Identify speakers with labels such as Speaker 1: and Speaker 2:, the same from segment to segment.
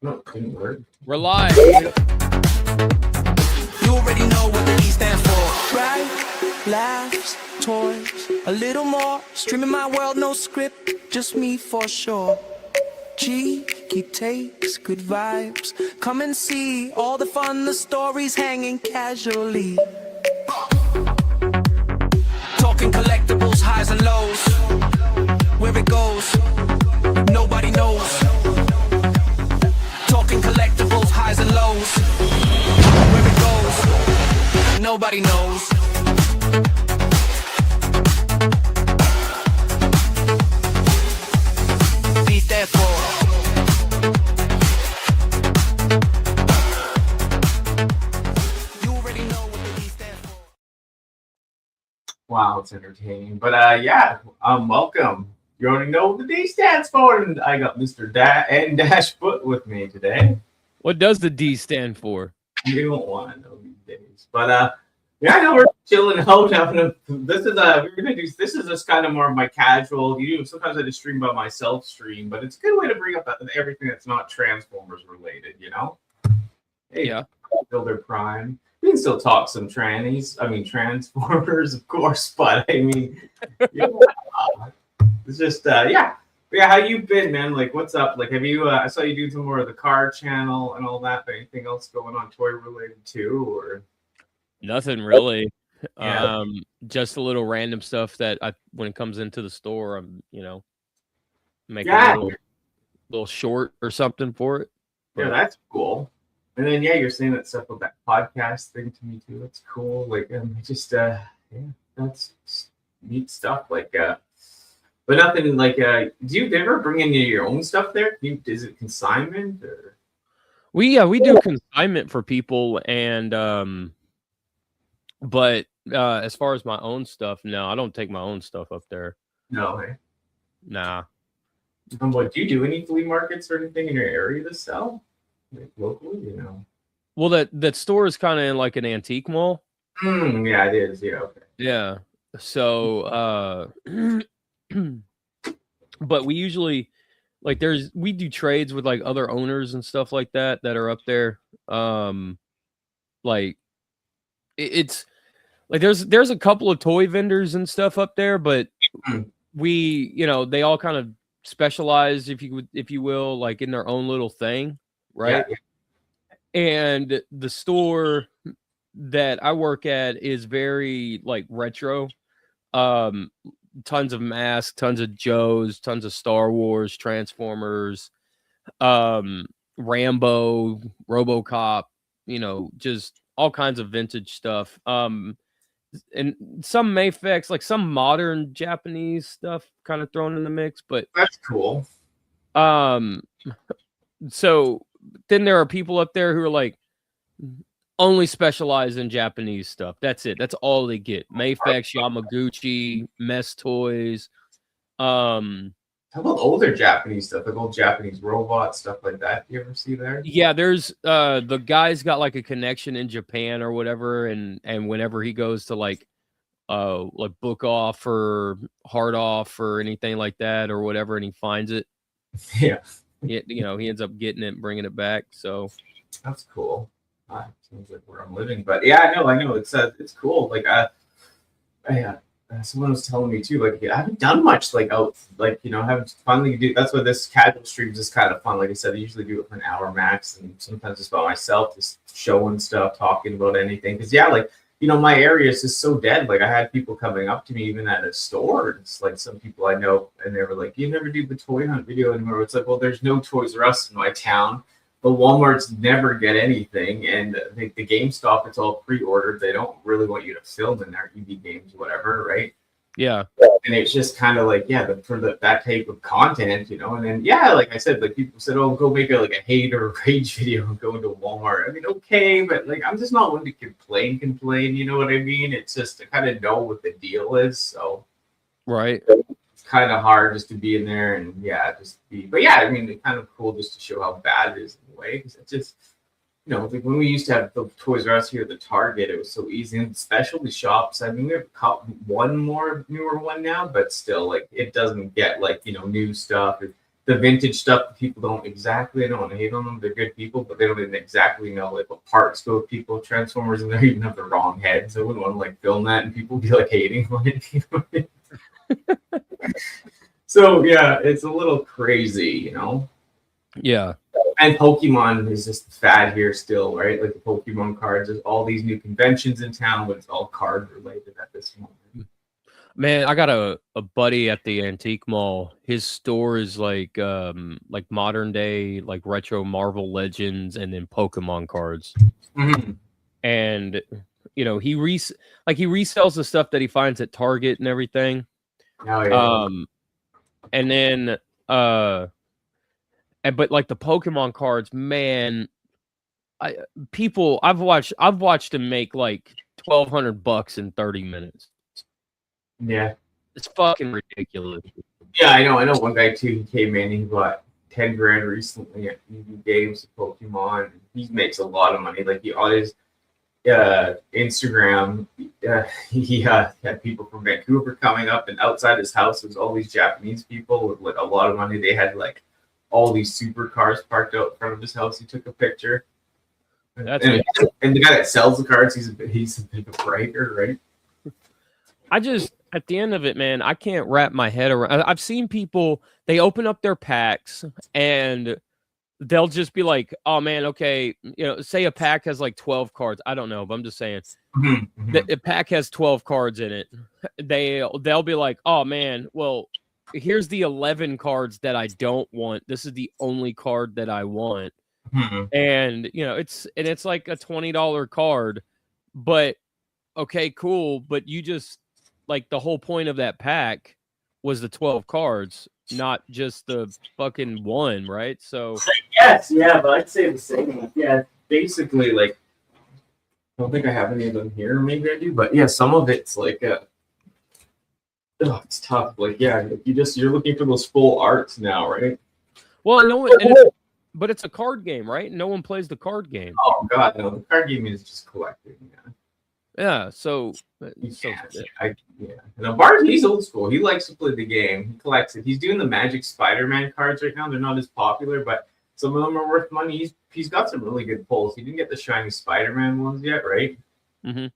Speaker 1: No, it couldn't work.
Speaker 2: We're live.
Speaker 3: You already know what the E stands for. Right, laughs, toys, a little more. Streaming my world, no script, just me for sure. G, keep takes, good vibes. Come and see all the fun, the stories hanging casually. Talking collectibles, highs and lows. Where it goes, nobody knows. Talking collectibles, highs and lows. Where it goes, nobody knows. Be there for. You already know what the E stands for.
Speaker 1: Wow, it's entertaining. But welcome. You already know what the D stands for, and I got Mr. Dash Foot with me today.
Speaker 2: What does the D stand for?
Speaker 1: You don't want to know these days. But I know we're chilling out having this is just kind of more of my casual. Sometimes I just stream by myself stream, but it's a good way to bring up everything that's not Transformers related, you know? Hey,
Speaker 2: Yeah.
Speaker 1: Builder Prime. We can still talk some Transformers, of course, but I mean, it's just yeah. How you been, man? Like, what's up? Like, have you? I saw you do some more of the car channel and all that. But anything else going on toy related too, or
Speaker 2: Nothing really.
Speaker 1: Yeah.
Speaker 2: Just a little random stuff that when it comes into the store, I'm making
Speaker 1: Yeah.
Speaker 2: a little short or something for it.
Speaker 1: Yeah, that's cool. And then you're saying that stuff with that podcast thing to me too. That's cool. Like, that's neat stuff. Like, but nothing like. Do you ever bring any of your own stuff there? Is it consignment or?
Speaker 2: We do consignment for people, and but as far as my own stuff, no, I don't take my own stuff up there.
Speaker 1: No. Hey?
Speaker 2: Nah.
Speaker 1: What do you do? Any flea markets or anything in your area to sell, like locally? You know.
Speaker 2: Well, that store is kind of in like an antique mall.
Speaker 1: Yeah, it is. Yeah. Okay.
Speaker 2: Yeah. So, but we usually we do trades with like other owners and stuff like that are up there. Like it's like there's a couple of toy vendors and stuff up there, but we, they all kind of specialize, if you will, like in their own little thing, right?
Speaker 1: Yeah.
Speaker 2: And the store that I work at is very like retro. Tons of masks, tons of Joes, tons of Star Wars, Transformers, Rambo, RoboCop, just all kinds of vintage stuff. And some Mayfex, like some modern Japanese stuff kind of thrown in the mix, but
Speaker 1: That's cool.
Speaker 2: So then there are people up there who are like only specialize in Japanese stuff. That's it. That's all they get. Mayfex, Yamaguchi, Mess Toys.
Speaker 1: How about older Japanese stuff, like old Japanese robots, stuff like that? You ever see there?
Speaker 2: Yeah, there's the guy's got like a connection in Japan or whatever, and whenever he goes to like book off or hard off or anything like that or whatever, and he finds it,
Speaker 1: Yeah.
Speaker 2: he ends up getting it and bringing it back. So
Speaker 1: That's cool. Sounds like where I'm living, but yeah, I know. It's cool. Like someone was telling me too. Like I haven't done much. Like out. Like haven't finally do. That's why this casual streams is kind of fun. Like I said, I usually do it for an hour max, and sometimes just by myself, just showing stuff, talking about anything. Because my area is just so dead. Like I had people coming up to me even at a store. It's like some people I know, and they were like, "You never do the toy hunt video anymore." It's like, well, there's no Toys R Us in my town. But Walmart's never get anything, and the GameStop, it's all pre-ordered. They don't really want you to film in their EV games, whatever, right?
Speaker 2: yeah,
Speaker 1: And it's just kind of like, for that type of content, and then like I said, like people said, oh, go make a hate or rage video and go into Walmart. I mean, okay, but like I'm just not one to complain. You know what I mean? It's just to kind of know what the deal is, so
Speaker 2: right.
Speaker 1: it's kind of hard just to be in there and just be. But I mean, it's kind of cool just to show how bad it is in a way, because it's just like when we used to have the Toys R Us here at the Target, it was so easy. And specialty shops, I mean, we have one more newer one now, but still, like, it doesn't get like new stuff. the vintage stuff that people don't exactly, I don't want to hate on them, they're good people, but they don't even exactly know like what parts go with people, Transformers, and they even have the wrong heads. I wouldn't want to like film that and people be like hating on it. You know what I mean? So yeah, it's a little crazy, you know?
Speaker 2: Yeah.
Speaker 1: And Pokemon is just fad here still, right? Like the Pokemon cards, there's all these new conventions in town, but it's all card related at this moment.
Speaker 2: Man, I got a buddy at the antique mall. His store is like modern day, like retro Marvel Legends and then Pokemon cards.
Speaker 1: Mm-hmm.
Speaker 2: And you know, he resells the stuff that he finds at Target and everything.
Speaker 1: Oh, yeah.
Speaker 2: And then but like the Pokemon cards, man, I've watched him make like $1,200 in 30 minutes.
Speaker 1: Yeah.
Speaker 2: It's fucking ridiculous.
Speaker 1: Yeah, I know one guy too. He came in, he bought 10 grand recently at EV Games of Pokemon. He makes a lot of money. Like he always Instagram, he had people from Vancouver coming up, and outside his house there's all these Japanese people with like a lot of money. They had like all these supercars parked out in front of his house. He took a picture. And the guy that sells the cards, he's a bit of a breaker, right?
Speaker 2: At the end of it, man, I can't wrap my head around. I've seen people, they open up their packs and they'll just be like, oh man, okay, you know, say a pack has like 12 cards. I don't know, but I'm just saying the pack has 12 cards in it. They'll be like, oh man, well, here's the 11 cards that I don't want. This is the only card that I want. And you know, it's like a $20 card, but okay, cool. But you just, like, the whole point of that pack was the 12 cards, not just the fucking one, right? So
Speaker 1: yes, yeah, but I'd say the same. Yeah, basically, like, I don't think I have any of them here. Maybe I do, but yeah, some of it's like, it's tough. Like, yeah, you're looking for those full arts now, right?
Speaker 2: Well, but it's a card game, right? No one plays the card game.
Speaker 1: Oh god, no, the card game is just collecting.
Speaker 2: Yeah, so
Speaker 1: Now Bart, he's old school. He likes to play the game. He collects it. He's doing the Magic Spider-Man cards right now. They're not as popular, but some of them are worth money. He's got some really good pulls. He didn't get the shiny Spider-Man ones yet, right?
Speaker 2: Mm-hmm.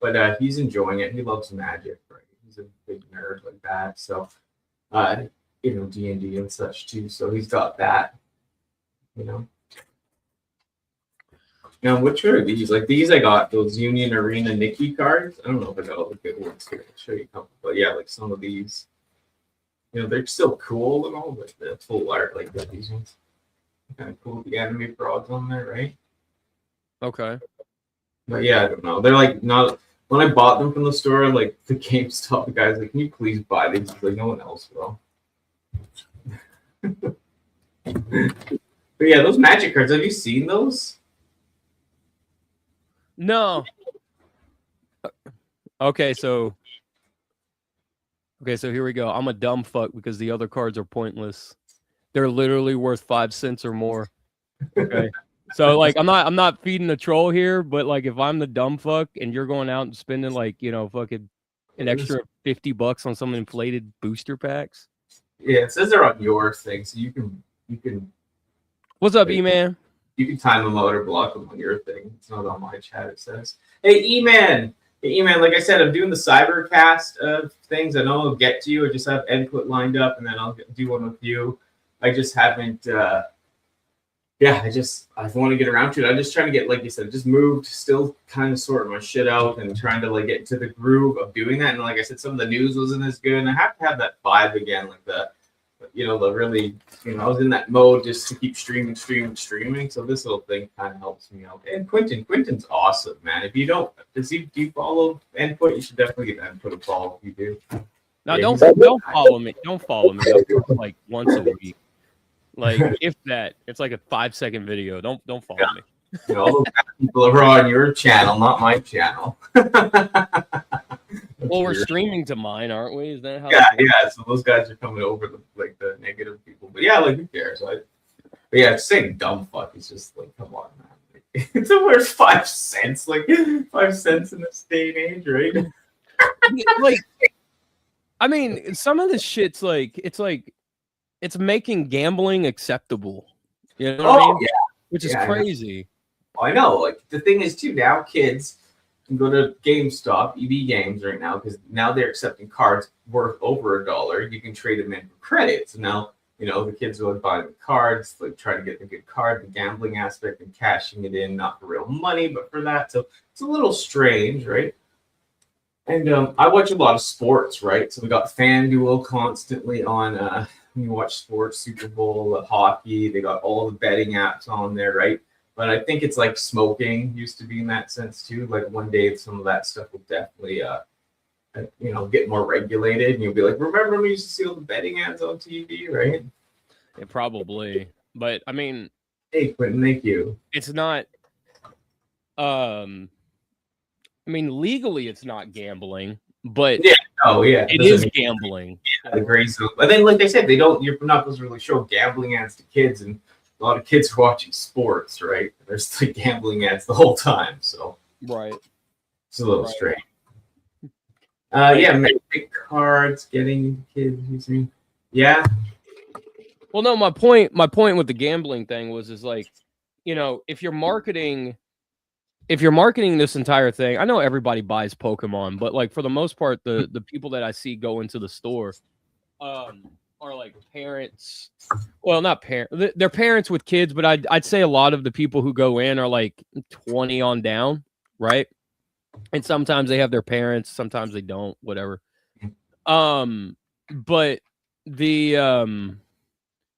Speaker 1: But he's enjoying it. He loves Magic, right? He's a big nerd like that. So, you know, D&D and such too. So he's got that, you know. Now, which are these? Like these, I got those Union Arena Nikki cards. I don't know if I got all the good ones here. I'll show you a couple. But yeah, like some of these, you know, they're still cool and all, but the full art, like these ones, kind of cool. The anime frogs on there, right?
Speaker 2: Okay.
Speaker 1: But yeah, I don't know. They're like not. When I bought them from the store, like the GameStop, the guy's like, "Can you please buy these?" Like no one else will. But yeah, those Magic cards. Have you seen those?
Speaker 2: No. Okay, so here we go. I'm a dumb fuck because the other cards are pointless. They're literally worth 5 cents or more. Okay. So like I'm not feeding the troll here, but like if I'm the dumb fuck and you're going out and spending like, you know, fucking an extra $50 on some inflated booster packs.
Speaker 1: Yeah, it says they're on your thing, so you can
Speaker 2: What's up, E-Man?
Speaker 1: You can time them out or block them on your thing. It's not on my chat, it says. Hey, E-Man! Hey, E-Man, like I said, I'm doing the Cybercast of things. I know I'll get to you. I just have input lined up, and then I'll do one with you. I just haven't... I want to get around to it. I'm just trying to get, like you said, just moved, still kind of sorting my shit out and trying to, like, get into the groove of doing that. And like I said, some of the news wasn't as good, and I have to have that vibe again, like the really, I was in that mode just to keep streaming. So this little thing kind of helps me out. And Quentin's awesome, man. If you don't, do you follow Input? You should definitely get Input a follow if you do.
Speaker 2: No, don't follow me. Don't follow me. Like once a week. Like if that, it's like a 5-second video. Don't follow me.
Speaker 1: You know, all those people are on your channel, not my channel.
Speaker 2: Well, we're streaming to mine, aren't we? Is that how?
Speaker 1: Yeah. So those guys are coming over the negative people. But yeah, like who cares? But yeah, saying dumb fuck is just like, come on, man. Like, it's worth 5 cents. Like 5 cents in this day and age, right?
Speaker 2: Like, I mean, some of this shit's like, it's like, it's making gambling acceptable. You know what I
Speaker 1: Oh
Speaker 2: mean? Which is
Speaker 1: yeah,
Speaker 2: crazy.
Speaker 1: I know. Like the thing is too, now kids can go to GameStop, EB Games right now because now they're accepting cards worth over $1. You can trade them in for credits. So now the kids will buy the cards, like try to get the good card, the gambling aspect, and cashing it in, not for real money, but for that. So it's a little strange, right? And I watch a lot of sports, right? So we got FanDuel constantly on. When you watch sports, Super Bowl, hockey, they got all the betting apps on there, right? But I think it's like smoking used to be in that sense too. Like one day, some of that stuff will definitely, get more regulated, and you'll be like, remember when we used to see all the betting ads on TV, right?
Speaker 2: Yeah, probably, but I mean,
Speaker 1: hey, Quentin, thank you.
Speaker 2: It's not. I mean, legally, it's not gambling, but
Speaker 1: yeah, it
Speaker 2: is gambling.
Speaker 1: Yeah, the gray zone. But then, like they said, you're not supposed to really show gambling ads to kids, and a lot of kids are watching sports, right? There's like gambling ads the whole time, so
Speaker 2: right,
Speaker 1: it's a little strange. Big cards, getting kids using. Yeah.
Speaker 2: Well, no, my point with the gambling thing is like, if you're marketing this entire thing, I know everybody buys Pokemon, but like for the most part, the people that I see go into the store are like parents. Well, not parents. They're parents with kids, but I'd say a lot of the people who go in are like 20 on down, right? And sometimes they have their parents, sometimes they don't, whatever. But the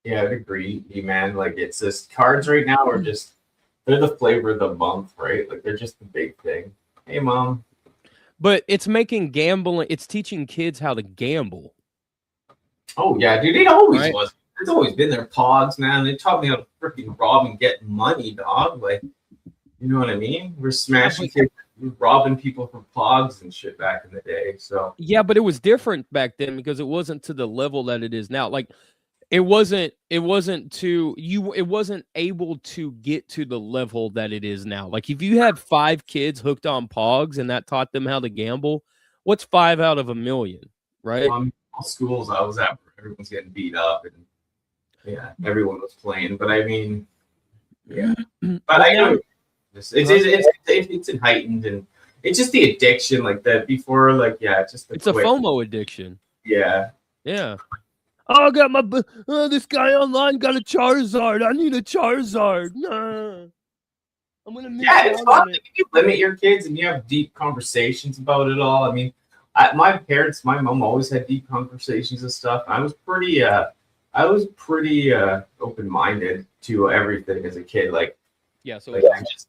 Speaker 1: yeah, I'd agree, man. Like it's just cards right now are just they're the flavor of the month, right? Like they're just the big thing. Hey, mom.
Speaker 2: But it's making gambling. It's teaching kids how to gamble.
Speaker 1: Oh yeah, dude. It always was. It's always been there. Pogs, man. They taught me how to freaking rob and get money, dog. Like, you know what I mean? We're smashing kids, robbing people for Pogs and shit back in the day. So
Speaker 2: yeah, but it was different back then because it wasn't to the level that it is now. Like, it wasn't able to get to the level that it is now. Like, if you had 5 kids hooked on Pogs and that taught them how to gamble, what's 5 out of 1,000,000, right?
Speaker 1: All schools I was at, everyone's getting beat up, and yeah, everyone was playing. But I mean, yeah, but I know it's heightened, and it's just the addiction, like that before, like it's just
Speaker 2: it's a FOMO addiction.
Speaker 1: Yeah.
Speaker 2: Oh, I got this guy online got a Charizard. I need a Charizard. Nah. I'm gonna miss
Speaker 1: it's fun. Like, you limit your kids and you have deep conversations about it all. I mean, my mom always had deep conversations and stuff. I was pretty open-minded to everything as a kid. Like,
Speaker 2: yeah, so
Speaker 1: like,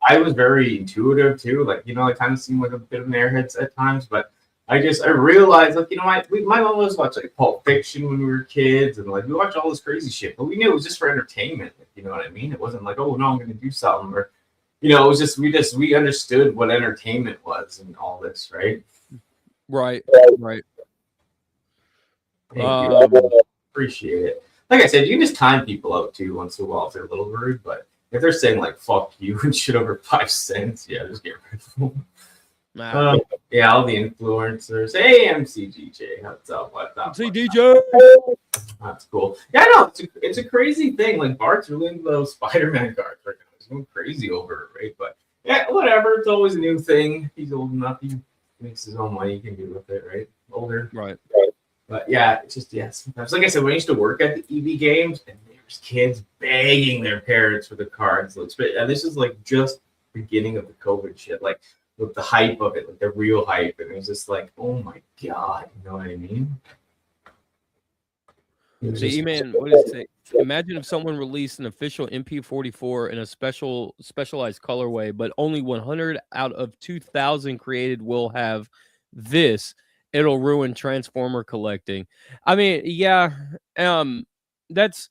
Speaker 1: I was very intuitive too. Like, I kind of seemed like a bit of an airhead at times, but I realized, like, my mom always watched like Pulp Fiction when we were kids, and like we watched all this crazy shit, but we knew it was just for entertainment. Like, you know what I mean? It wasn't like, oh no, I'm gonna do something, or it was just we understood what entertainment was and all this, right?
Speaker 2: Right.
Speaker 1: Thank you. Appreciate it. Like I said, you can just time people out too once in a while if they're a little rude, but if they're saying like "fuck you" and shit over 5 cents, just get rid of them. All the influencers. Hey, MCGJ, what's up? What's up?
Speaker 2: MCDJ.
Speaker 1: That's cool. Yeah, no, it's a crazy thing. Like Bart's really into those Spider-Man cards right now. He's going crazy over it, right? But yeah, whatever. It's always a new thing. He's old enough. He makes his own money. He can do with it, right? Older,
Speaker 2: right?
Speaker 1: But yeah, it's just sometimes, like I said, when I used to work at the EB Games, and there's kids begging their parents for the cards. And this is like just beginning of the COVID shit. Like, with the hype of it, like the real hype, and it was just like, oh my god, you know what I mean?
Speaker 2: So, E-Man, what does it say? Imagine if someone released an official MP44 in a specialized colorway, but only 100 out of 2,000 created will have this. It'll ruin Transformer collecting. I mean, yeah, that's.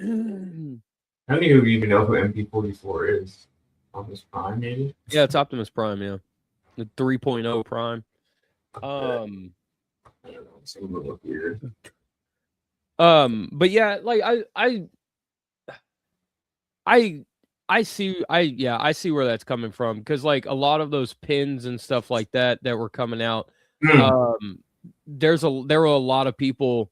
Speaker 1: How many of you even know who MP44 is? Optimus Prime, maybe?
Speaker 2: Yeah, it's Optimus Prime, yeah. The 3.0 Prime.
Speaker 1: I don't know, it's a little weird.
Speaker 2: But yeah, like I see where that's coming from, because like a lot of those pins and stuff like that were coming out. There were a lot of people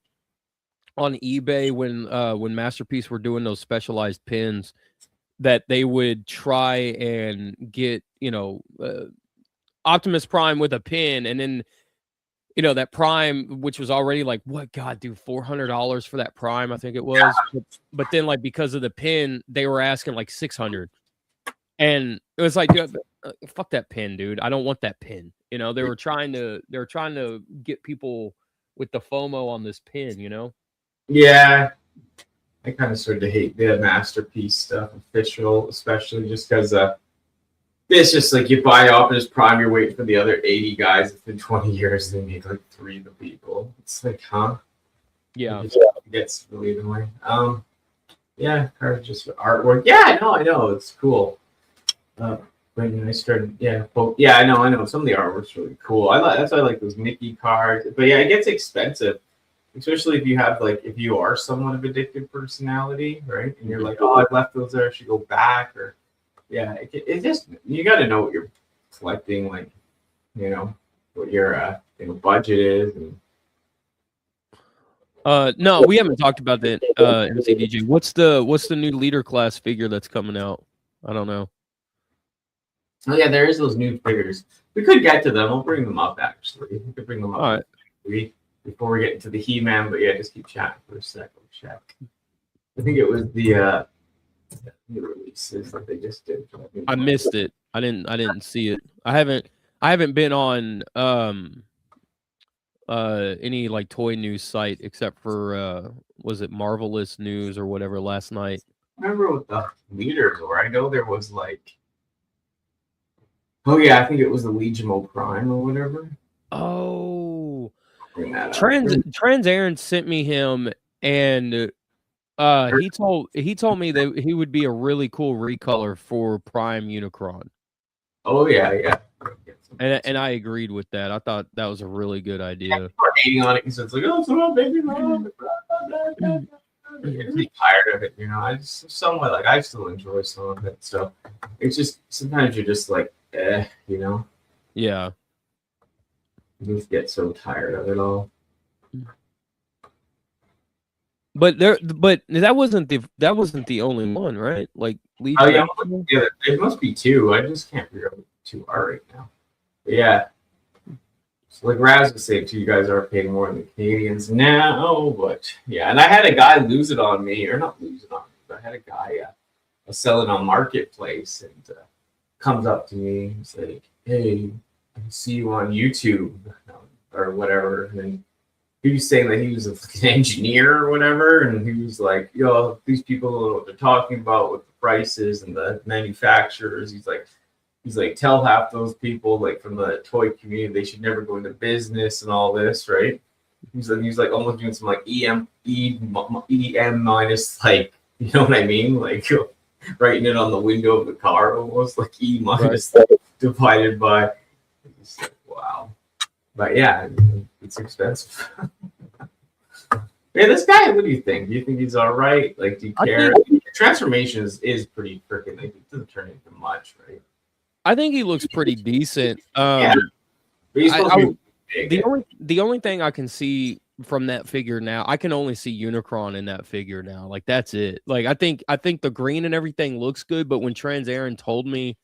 Speaker 2: on eBay when Masterpiece were doing those specialized pins that they would try and get, Optimus Prime with a pin, and then that Prime, which was already like, what, God, dude, $400 for that Prime, I think it was. But then, like, because of the pin, they were asking like 600, and it was like, dude, fuck that pin, dude. I don't want that pin. They were trying to get people with the FOMO on this pin.
Speaker 1: Yeah, I kind of started to hate the Masterpiece stuff, official, especially just because it's just like you buy Optimus Prime, you're waiting for the other 80 guys. It's been 20 years, they made like 3 of the people. It's like, huh?
Speaker 2: Yeah.
Speaker 1: It gets really annoying. Yeah, cards just for artwork. Yeah, I know, it's cool. When I started, I know. Some of the artwork's really cool. That's why I like those Mickey cards. But yeah, it gets expensive, especially if you are somewhat of addictive personality, right? And you're like, oh, I left those there, I should go back, or yeah, it just, you got to know what you're collecting, like, what your budget is. And
Speaker 2: no, we haven't talked about that. MCDJ, what's the new leader class figure that's coming out? I don't know.
Speaker 1: Oh yeah, there is those new figures. We could get to them. I'll bring them up actually. We could bring them up.
Speaker 2: All right.
Speaker 1: Before we get into the He-Man, but yeah, just keep chatting for a sec. I'll check. I think it was the releases that they just did.
Speaker 2: I missed it. I didn't see it. I haven't been on any like toy news site except for was it Marvelous News or whatever last night.
Speaker 1: I remember what the leaders were. I know there was like, oh yeah, I think it was the Legion of Prime or whatever.
Speaker 2: Oh, Trans Aaron sent me him, and he told me that he would be a really cool recolor for Prime Unicron.
Speaker 1: Oh yeah.
Speaker 2: And I agreed with that. I thought that was a really good idea.
Speaker 1: Yeah, people are hating on it because it's like, oh, so baby, you're pretty tired of it, I just somewhat like, I still enjoy some of it. So it's just sometimes you're just like, Yeah.
Speaker 2: You
Speaker 1: just get so tired of it all.
Speaker 2: But that wasn't the only one, right? Like Legion.
Speaker 1: Oh yeah, there must be 2. I just can't figure out what 2 are right now. But yeah. So like Raz was saying too, you guys are paying more than the Canadians now, but yeah, and I had a guy lose it on me, or not lose it on me, but I had a guy sell it on Marketplace, and comes up to me, he's like, hey, I see you on YouTube or whatever, and then he was saying that he was an engineer or whatever, and he was like, these people don't know what they're talking about with the prices and the manufacturers. He's like, tell half those people like from the toy community they should never go into business and all this, right? He's like almost doing some like EM minus, like, you know what I mean? Like writing it on the window of the car, almost like E minus, right, divided by. It's like, wow. But yeah, it's expensive. Yeah, this guy, what do you think? Do you think he's all right? Like, do you care? Transformation is pretty freaking, like, it doesn't turn into much, right?
Speaker 2: I think he looks pretty decent.
Speaker 1: Yeah. But he's supposed to be big.
Speaker 2: The only thing I can see from that figure now, I can only see Unicron in that figure now. Like, that's it. Like, I think the green and everything looks good, but when Trans Aaron told me,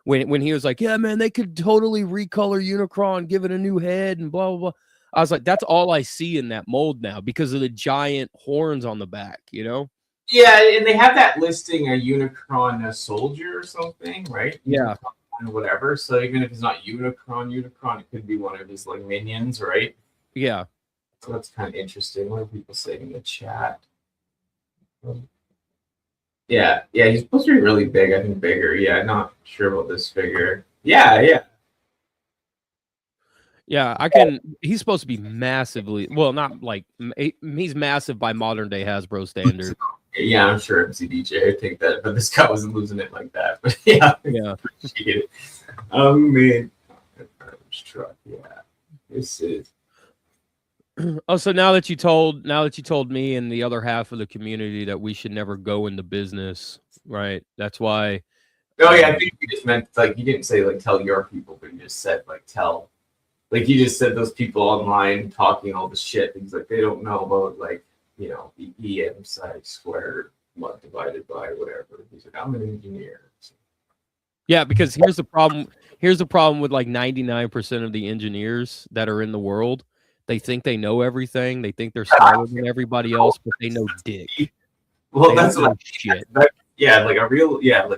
Speaker 2: when he was like, yeah, man, they could totally recolor Unicron, give it a new head and blah, blah, blah. I was like, that's all I see in that mold now because of the giant horns on the back, Yeah,
Speaker 1: and they have that listing, a Unicron, a soldier or something, right?
Speaker 2: Yeah.
Speaker 1: Whatever. So even if it's not Unicron, it could be one of his like minions, right?
Speaker 2: Yeah.
Speaker 1: So that's kind of interesting. What are people saying in the chat? Yeah, he's supposed to be really big. I think bigger. Yeah, not sure about this figure. Yeah.
Speaker 2: He's supposed to be massively, well, not like, he's massive by modern day Hasbro standard.
Speaker 1: Yeah, I'm sure MCDJ, I think that, but this guy wasn't losing it like that. But yeah. Appreciate it. Man, truck. Yeah, this is.
Speaker 2: Oh, so now that you told me and the other half of the community that we should never go into business, right? That's why.
Speaker 1: Oh yeah, I think you just meant like you didn't say like tell your people, but you just said like tell. Like you just said those people online talking all this shit. Things like they don't know about like EM side squared divided by whatever. He's like, I'm an engineer. So,
Speaker 2: Yeah, because here's the problem. Here's the problem with like 99% of the engineers that are in the world. They think they know everything. They think they're smarter than everybody else, but they know dick.
Speaker 1: well,
Speaker 2: They
Speaker 1: that's
Speaker 2: don't know
Speaker 1: what
Speaker 2: shit.
Speaker 1: like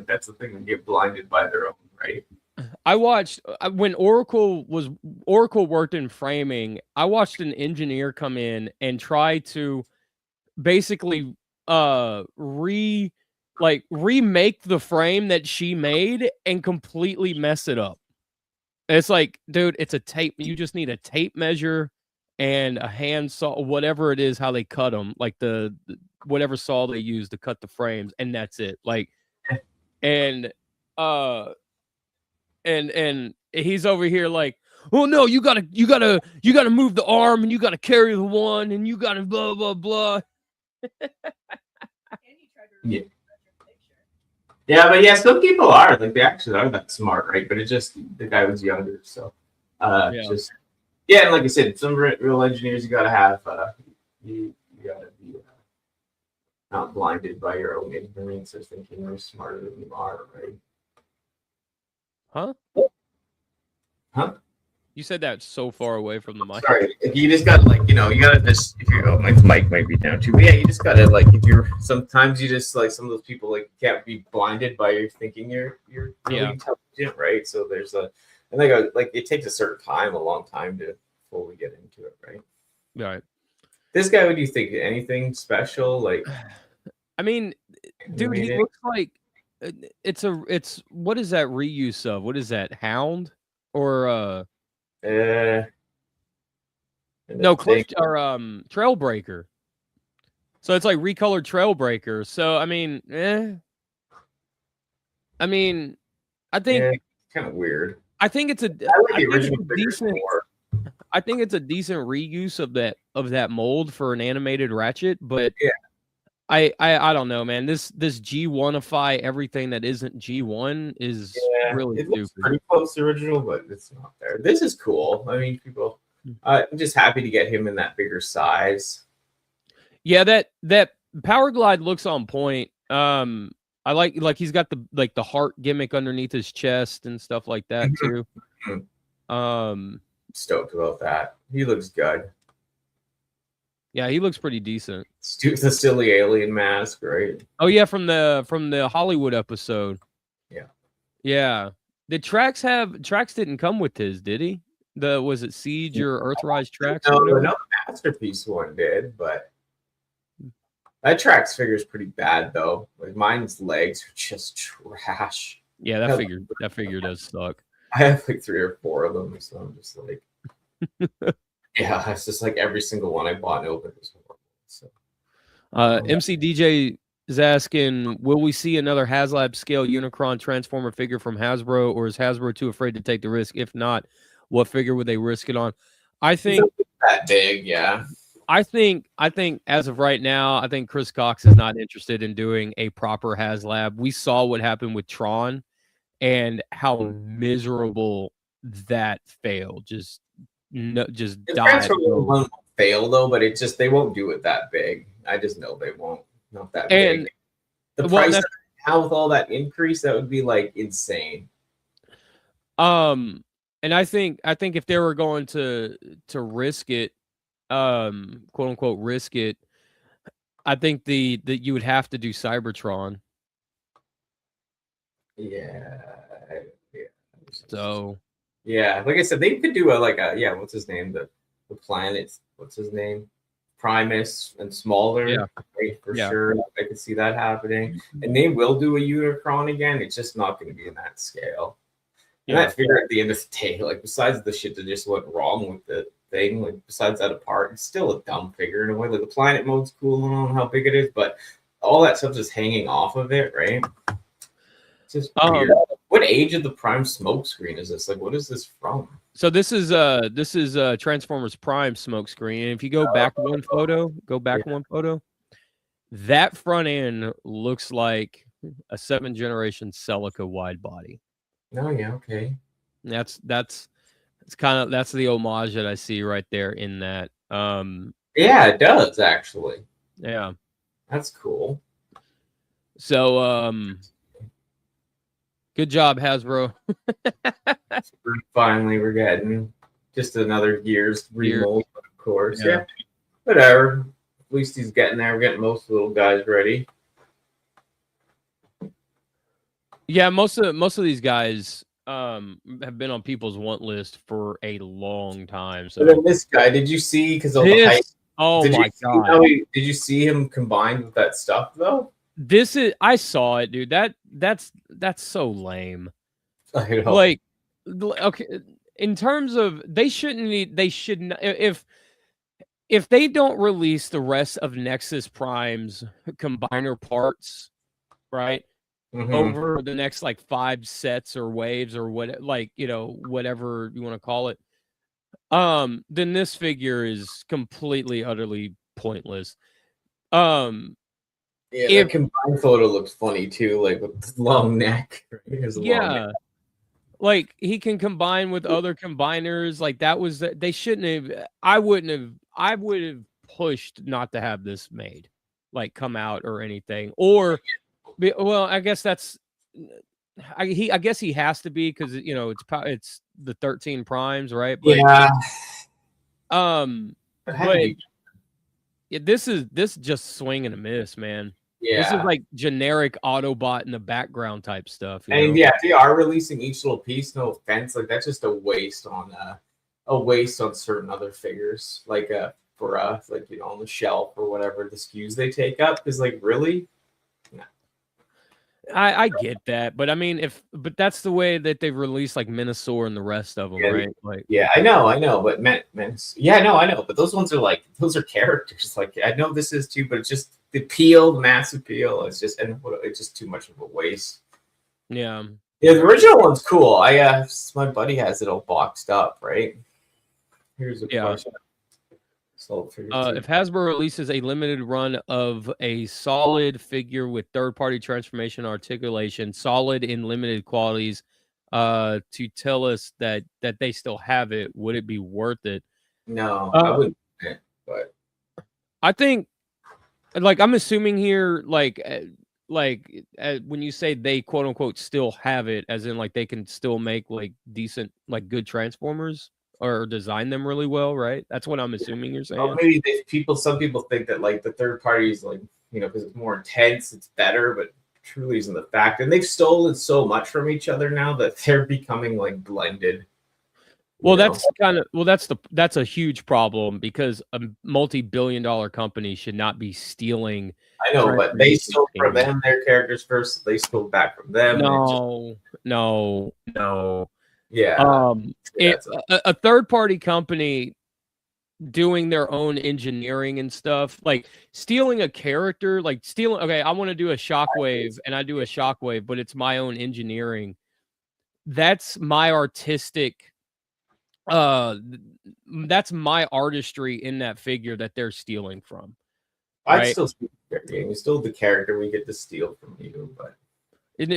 Speaker 1: that's the thing. They get blinded by their own, right?
Speaker 2: I watched when Oracle worked in framing. I watched an engineer come in and try to basically remake the frame that she made and completely mess it up. It's like, dude, it's a tape. You just need a tape measure and a hand saw, whatever it is, how they cut them, like the whatever saw they use to cut the frames, and that's it. Like, and and he's over here like, oh no, you gotta move the arm, and you gotta carry the one, and you gotta blah blah blah.
Speaker 1: Yeah. Yeah, but yeah, some people are like they actually are that smart, right? But it just the guy was younger, so and like I said, some real engineers you gotta have you gotta be not blinded by your own ignorance or thinking you're smarter than you are, right?
Speaker 2: Huh?
Speaker 1: Huh?
Speaker 2: You said that so far away from the mic.
Speaker 1: Sorry, you just gotta you gotta just if you're my mic might be down too. But yeah, you just gotta if you're sometimes you just like some of those people can't be blinded by your thinking you're really intelligent, right? So there's and it takes a certain time, a long time to fully get into it, right?
Speaker 2: Right.
Speaker 1: This guy, what do you think? Anything special? Like,
Speaker 2: I mean, dude, he looks like it's what is that reuse of? What is that, Hound or no, Cliff or Trailbreaker. So it's like recolored Trailbreaker. So I mean, I think
Speaker 1: kind of weird.
Speaker 2: I think it's a decent. I think it's a decent reuse of that mold for an animated Ratchet, but
Speaker 1: yeah.
Speaker 2: I don't know, man. This G1ify everything that isn't G1 is really stupid.
Speaker 1: Looks pretty close to original, but it's not there. This is cool. I mean, people. I'm just happy to get him in that bigger size.
Speaker 2: Yeah, that Power Glide looks on point. I like he's got the heart gimmick underneath his chest and stuff like that too.
Speaker 1: Stoked about that. He looks good.
Speaker 2: Yeah, he looks pretty decent.
Speaker 1: The silly alien mask, right?
Speaker 2: Oh yeah, from the Hollywood episode.
Speaker 1: Yeah.
Speaker 2: Yeah. Did Trax didn't come with his, did he? Was it Siege or Earthrise Trax?
Speaker 1: No, the Masterpiece one did, but that Trax figure is pretty bad though. Like mine's legs are just trash.
Speaker 2: Yeah, that figure does suck.
Speaker 1: I have like 3 or 4 of them, so I'm just like yeah, it's just like every single one I bought and opened was horrible. So
Speaker 2: MC DJ is asking, will we see another HasLab scale Unicron Transformer figure from Hasbro, or is Hasbro too afraid to take the risk? If not, what figure would they risk it on? I think
Speaker 1: that big, yeah.
Speaker 2: I think as of right now, I think Chris Cox is not interested in doing a proper HasLab. We saw what happened with Tron and how miserable that failed. Just died.
Speaker 1: Won't fail though, but it just they won't do it that big. I just know they won't. Not that big. The price now with all that increase, that would be like insane.
Speaker 2: And I think if they were going to risk it, quote unquote risk it, I think that you would have to do Cybertron.
Speaker 1: Yeah.
Speaker 2: So
Speaker 1: yeah, like I said, they could do what's his name? The planet, what's his name? Primus and smaller, right, for sure. I could see that happening. And they will do a Unicron again. It's just not going to be in that scale. And that figure at the end of the day, like besides the shit that just went wrong with the thing, like besides that apart, it's still a dumb figure in a way. Like the planet mode's cool and all how big it is, but all that stuff just hanging off of it, right? It's just weird. What age of the Prime smokescreen is this? Like, what is this from?
Speaker 2: So this is Transformers Prime smokescreen. And if you go back one photo, that front end looks like a 7th generation Celica wide body.
Speaker 1: Oh yeah, okay.
Speaker 2: That's the homage that I see right there in that.
Speaker 1: Yeah, it does actually.
Speaker 2: Yeah.
Speaker 1: That's cool.
Speaker 2: So, good job, Hasbro.
Speaker 1: Finally, we're getting just another year's remold, of course.
Speaker 2: Yeah.
Speaker 1: Yeah. Whatever. At least he's getting there. We're getting most of the little guys ready.
Speaker 2: Yeah, most of these guys have been on people's want list for a long time. So
Speaker 1: But then this guy, did you see? Because all the hype.
Speaker 2: Oh
Speaker 1: Did
Speaker 2: my
Speaker 1: you
Speaker 2: god!
Speaker 1: Did you see him combined with that stuff though?
Speaker 2: I saw it, dude. That's so lame.
Speaker 1: I know.
Speaker 2: Like, okay, in terms of they shouldn't if they don't release the rest of Nexus Prime's combiner parts, right? Over the next like 5 sets or waves or what, like, whatever you want to call it, then this figure is completely utterly pointless.
Speaker 1: Yeah, the combined photo looks funny too, like with the long neck.
Speaker 2: Like he can combine with other combiners. Like that was they shouldn't have. I would have pushed not to have this made, like come out or anything. Or, well, I guess that's. I guess he has to be because it's the 13 primes, right? But,
Speaker 1: yeah.
Speaker 2: But this is just swing and a miss, man.
Speaker 1: Yeah.
Speaker 2: This is like generic Autobot in the background type stuff.
Speaker 1: And yeah, if they are releasing each little piece, no offense, like that's just a waste on certain other figures, like for like on the shelf or whatever the SKUs they take up. Because like really, no.
Speaker 2: I get that, but I mean, but that's the way that they've released like Minosaur and the rest of them, right? Like,
Speaker 1: yeah, I know, but yeah, no, I know, but those ones are characters. Like, I know this is too, but it's just the mass appeal. It's just too much of a waste.
Speaker 2: Yeah,
Speaker 1: the original one's cool. My buddy has it all boxed up, right? Here's a question.
Speaker 2: If Hasbro releases a limited run of a solid figure with third-party transformation articulation, solid in limited qualities, to tell us that they still have it, would it be worth it?
Speaker 1: No, I wouldn't. But
Speaker 2: I think, like, I'm assuming here, like when you say they quote unquote still have it, as in like they can still make like decent, like good Transformers. Or design them really well, right? That's what I'm assuming you're saying.
Speaker 1: Maybe some people think that like the third party is like, because it's more intense, it's better, but truly isn't the fact. And they've stolen so much from each other now that they're becoming like blended.
Speaker 2: Well, that's a huge problem because a multi-billion-dollar company should not be stealing.
Speaker 1: I know, but they stole from them their characters first. They stole back from them.
Speaker 2: No.
Speaker 1: Yeah.
Speaker 2: A third-party company doing their own engineering and stuff, like stealing a character, like stealing. Okay, I want to do a Shockwave, and I do a Shockwave, but it's my own engineering. That's my artistic. That's my artistry in that figure that they're stealing from.
Speaker 1: I'd still steal the game. You stole the character we get to steal from you,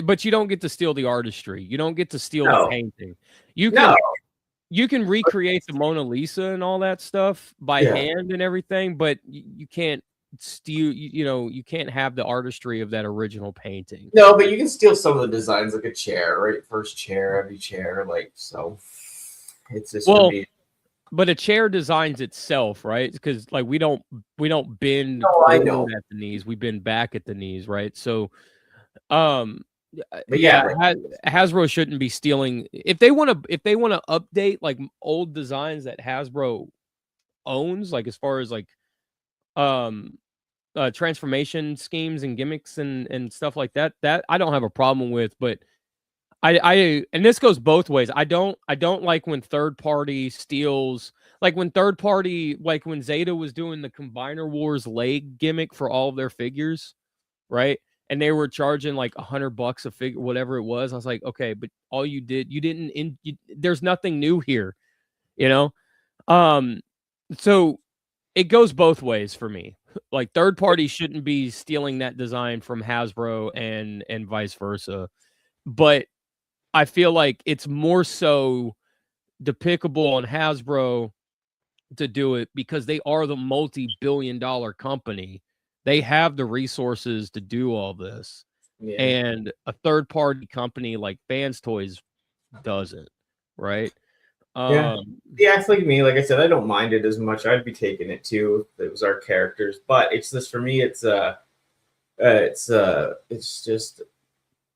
Speaker 2: but you don't get to steal the artistry. You don't get to steal the painting. You can recreate the Mona Lisa and all that stuff by hand and everything, but you can't steal. You can't have the artistry of that original painting.
Speaker 1: No, but you can steal some of the designs, like a chair, right? First chair, every chair, like so. It's just
Speaker 2: but a chair designs itself, right? Because like we don't bend
Speaker 1: I know.
Speaker 2: at the knees. We bend back at the knees, right? So,
Speaker 1: but
Speaker 2: Hasbro shouldn't be stealing. If they want to update like old designs that Hasbro owns, like as far as like transformation schemes and gimmicks and stuff like that I don't have a problem with. But I and this goes both ways. I don't like when third party steals, like when Zeta was doing the Combiner Wars leg gimmick for all of their figures, right? And they were charging like $100 a figure, whatever it was. I was like, okay, but all you didn't there's nothing new here, So it goes both ways for me. Like third party shouldn't be stealing that design from Hasbro and vice versa. But I feel like it's more so depicable on Hasbro to do it because they are the multi-billion-dollar company They have the resources to do all this,
Speaker 1: Yeah.
Speaker 2: and a third party company like Fans Toys doesn't, right?
Speaker 1: Yeah. Yeah, it's like me. Like I said, I don't mind it as much. I'd be taking it too if it was our characters. But it's just for me, it's just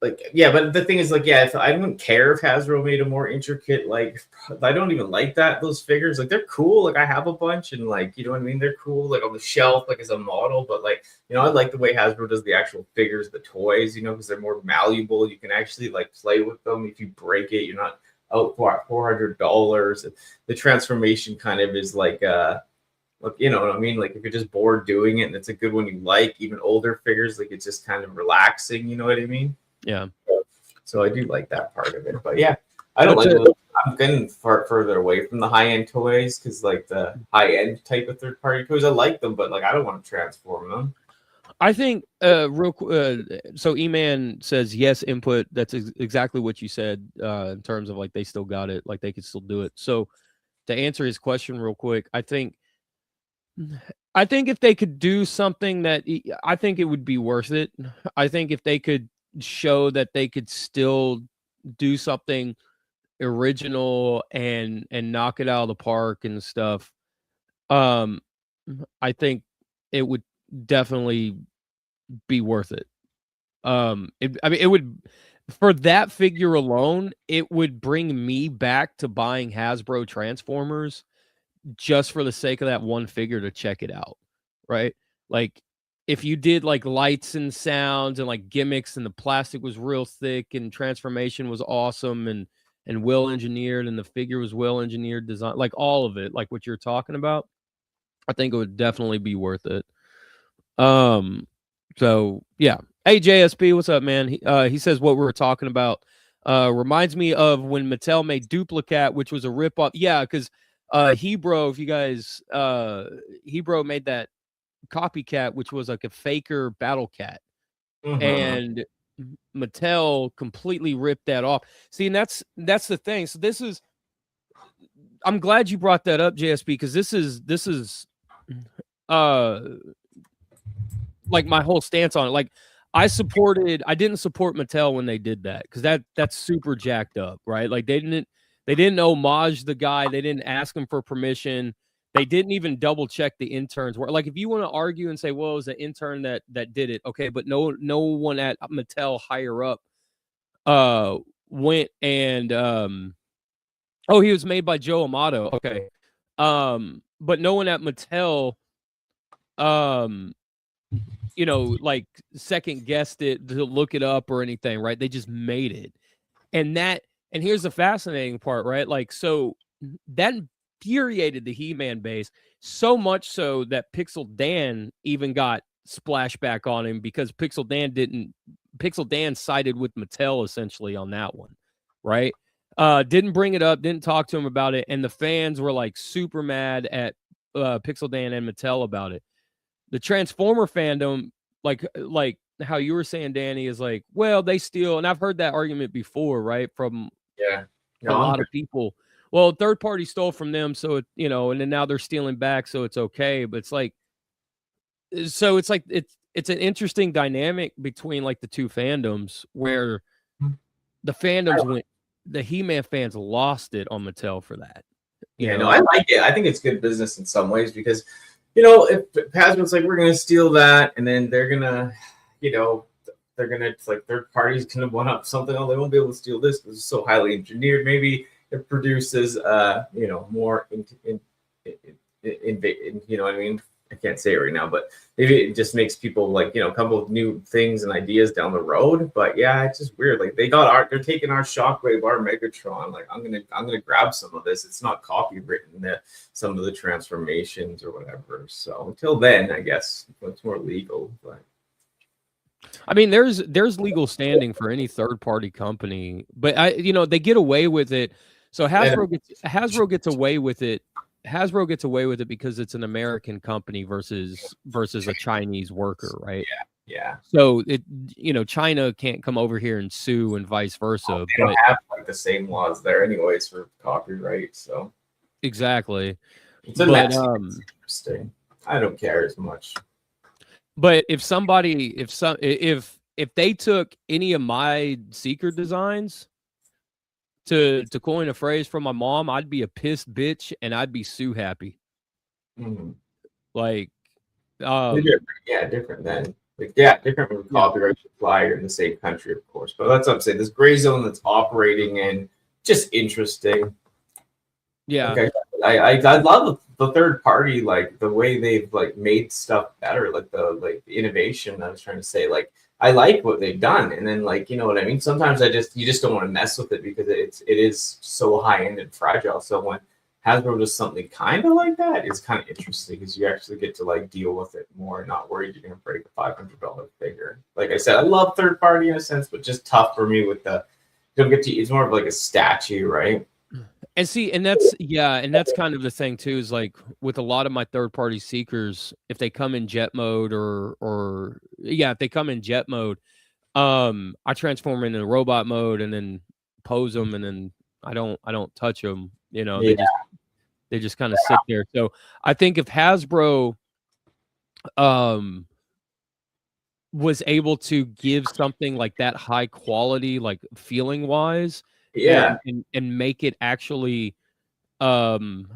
Speaker 1: like, yeah. But the thing is, like, yeah, if I don't care if Hasbro made a more intricate, like, I don't even like those figures. Like, they're cool. Like, I have a bunch, and like, you know what I mean? They're cool, like on the shelf, like as a model. But like, you know, I like the way Hasbro does the actual figures, the toys, you know, because they're more malleable. You can actually like play with them. If you break it, you're not out for $400. The transformation kind of is like look, you know what I mean? Like if you're just bored doing it and it's a good one you like, even older figures, like it's just kind of relaxing, you know what I mean?
Speaker 2: Yeah.
Speaker 1: So I do like that part of it. But yeah, I don't like it. I'm getting further away from the high-end toys because like the high-end type of third-party toys, I like them, but like I don't want to transform them.
Speaker 2: I think so E-Man says yes input. That's exactly what you said in terms of like they still got it, like they could still do it. So to answer his question real quick, I think if they could do something that I think it would be worth it. I think if they could show that they could still do something original and knock it out of the park and stuff, I think it would definitely be worth it. I mean, it would, for that figure alone, it would bring me back to buying Hasbro Transformers just for the sake of that one figure to check it out, right? Like if you did like lights and sounds and like gimmicks and the plastic was real thick and transformation was awesome and well engineered and the figure was well engineered design, like all of it, like what you're talking about, I think it would definitely be worth it. So yeah. Hey JSP, what's up, man? He says what we were talking about reminds me of when Mattel made Duplicat, which was a ripoff. Yeah, because Hebro, if you guys Hebro made that copycat, which was like a faker Battle Cat. And Mattel completely ripped that off. See, and that's the thing. So this is, I'm glad you brought that up, JSP, because this is like my whole stance on it. Like I didn't support Mattel when they did that because that's super jacked up, right? Like they didn't homage the guy, they didn't ask him for permission, they didn't even double check the interns. Where like if you want to argue and say, well, it was the intern that did it, okay, but no one at Mattel higher up went and oh, he was made by Joe Amato, okay, but no one at Mattel you know, like second guessed it to look it up or anything, right? They just made it. And here's the fascinating part, right? Like, so that infuriated the He-Man base so much so that Pixel Dan even got splashback on him because Pixel Dan sided with Mattel essentially on that one, right? Didn't bring it up, didn't talk to him about it, and the fans were like super mad at Pixel Dan and Mattel about it. The Transformer fandom, like how you were saying, Danny, is like, well, they steal, and I've heard that argument before, right? From a lot of people. Well, third party stole from them, so you know, and then now they're stealing back, so it's okay. But it's like, so it's like it's an interesting dynamic between like the two fandoms where the fandoms went, the He-Man fans lost it on Mattel for that.
Speaker 1: Yeah, no, I like it. I think it's good business in some ways because, you know, if Hasbro's like, we're going to steal that, and then they're going to, you know, it's like third parties kind of one up something. Oh, they won't be able to steal this because it's so highly engineered. Maybe it produces, you know, more, you know what I mean? I can't say it right now, but maybe it just makes people like, you know, come up with new things and ideas down the road. But yeah, it's just weird. Like they're taking our Shockwave, our Megatron. Like I'm gonna grab some of this. It's not copywritten, some of the transformations or whatever. So until then, I guess it's more legal. But
Speaker 2: I mean, there's legal standing for any third party company, but you know, they get away with it. So Hasbro gets away with it. Hasbro gets away with it because it's an American company versus a Chinese worker, right?
Speaker 1: Yeah.
Speaker 2: So it, you know, China can't come over here and sue and vice versa.
Speaker 1: They don't have like the same laws there, anyways, for copyright. So
Speaker 2: exactly.
Speaker 1: It's interesting. I don't care as much.
Speaker 2: But if they took any of my Seeker designs, to coin a phrase from my mom, I'd be a pissed bitch and I'd be Sue happy.
Speaker 1: Mhm.
Speaker 2: Like,
Speaker 1: They're different. Yeah, different than like different from copyright supply. You're in the same country, of course. But that's what I'm saying. This gray zone that's operating in just interesting.
Speaker 2: yeah,
Speaker 1: Like I love the third party, like the way they've like made stuff better, like the innovation. I was trying to say, like I like what they've done, and then like you know what I mean. Sometimes you just don't want to mess with it because it is so high end and fragile. So when Hasbro does something kind of like that, it's kind of interesting because you actually get to like deal with it more, and not worried you're gonna break a $500 figure. Like I said, I love third party in a sense, but just tough for me with the don't get to. It's more of like a statue, right?
Speaker 2: and see, and that's kind of the thing too. Is like with a lot of my third party Seekers, if they come in jet mode if they come in jet mode, I transform into robot mode and then pose them, and then I don't touch them. You know,
Speaker 1: Yeah.
Speaker 2: they just kind of sit there. So I think if Hasbro was able to give something like that high quality, like feeling wise,
Speaker 1: Yeah.
Speaker 2: and make it actually fun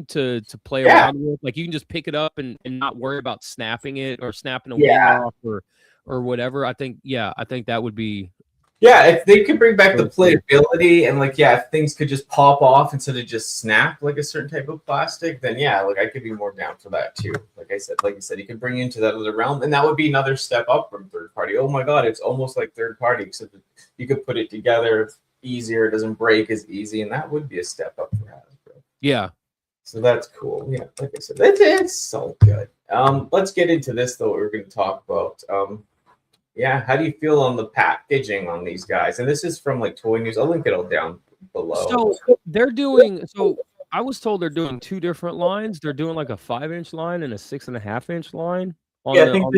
Speaker 2: to play
Speaker 1: Yeah.
Speaker 2: around with, like you can just pick it up and not worry about snapping it or snapping a wing
Speaker 1: Yeah.
Speaker 2: off or whatever. I think that would be.
Speaker 1: Yeah, if they could bring back the
Speaker 2: Really cool.
Speaker 1: playability and like if things could just pop off instead of just snap like a certain type of plastic, then yeah, like I could be more down for that too. Like you said, you could bring into that other realm, and that would be another step up from third party. Oh my god, it's almost like third party, except that you could put it together it's easier, it doesn't break as easy, and that would be a step up for Hasbro.
Speaker 2: Yeah.
Speaker 1: So that's cool. Yeah, like I said, it's so good. Let's get into this though. What we're going to talk about. Yeah, how do you feel on the packaging on these guys? And this is from like Toy News. I'll link it all down below.
Speaker 2: So they're doing. So I was told they're doing two different lines. They're doing like a 5-inch line and a 6.5-inch line.
Speaker 1: Yeah, I think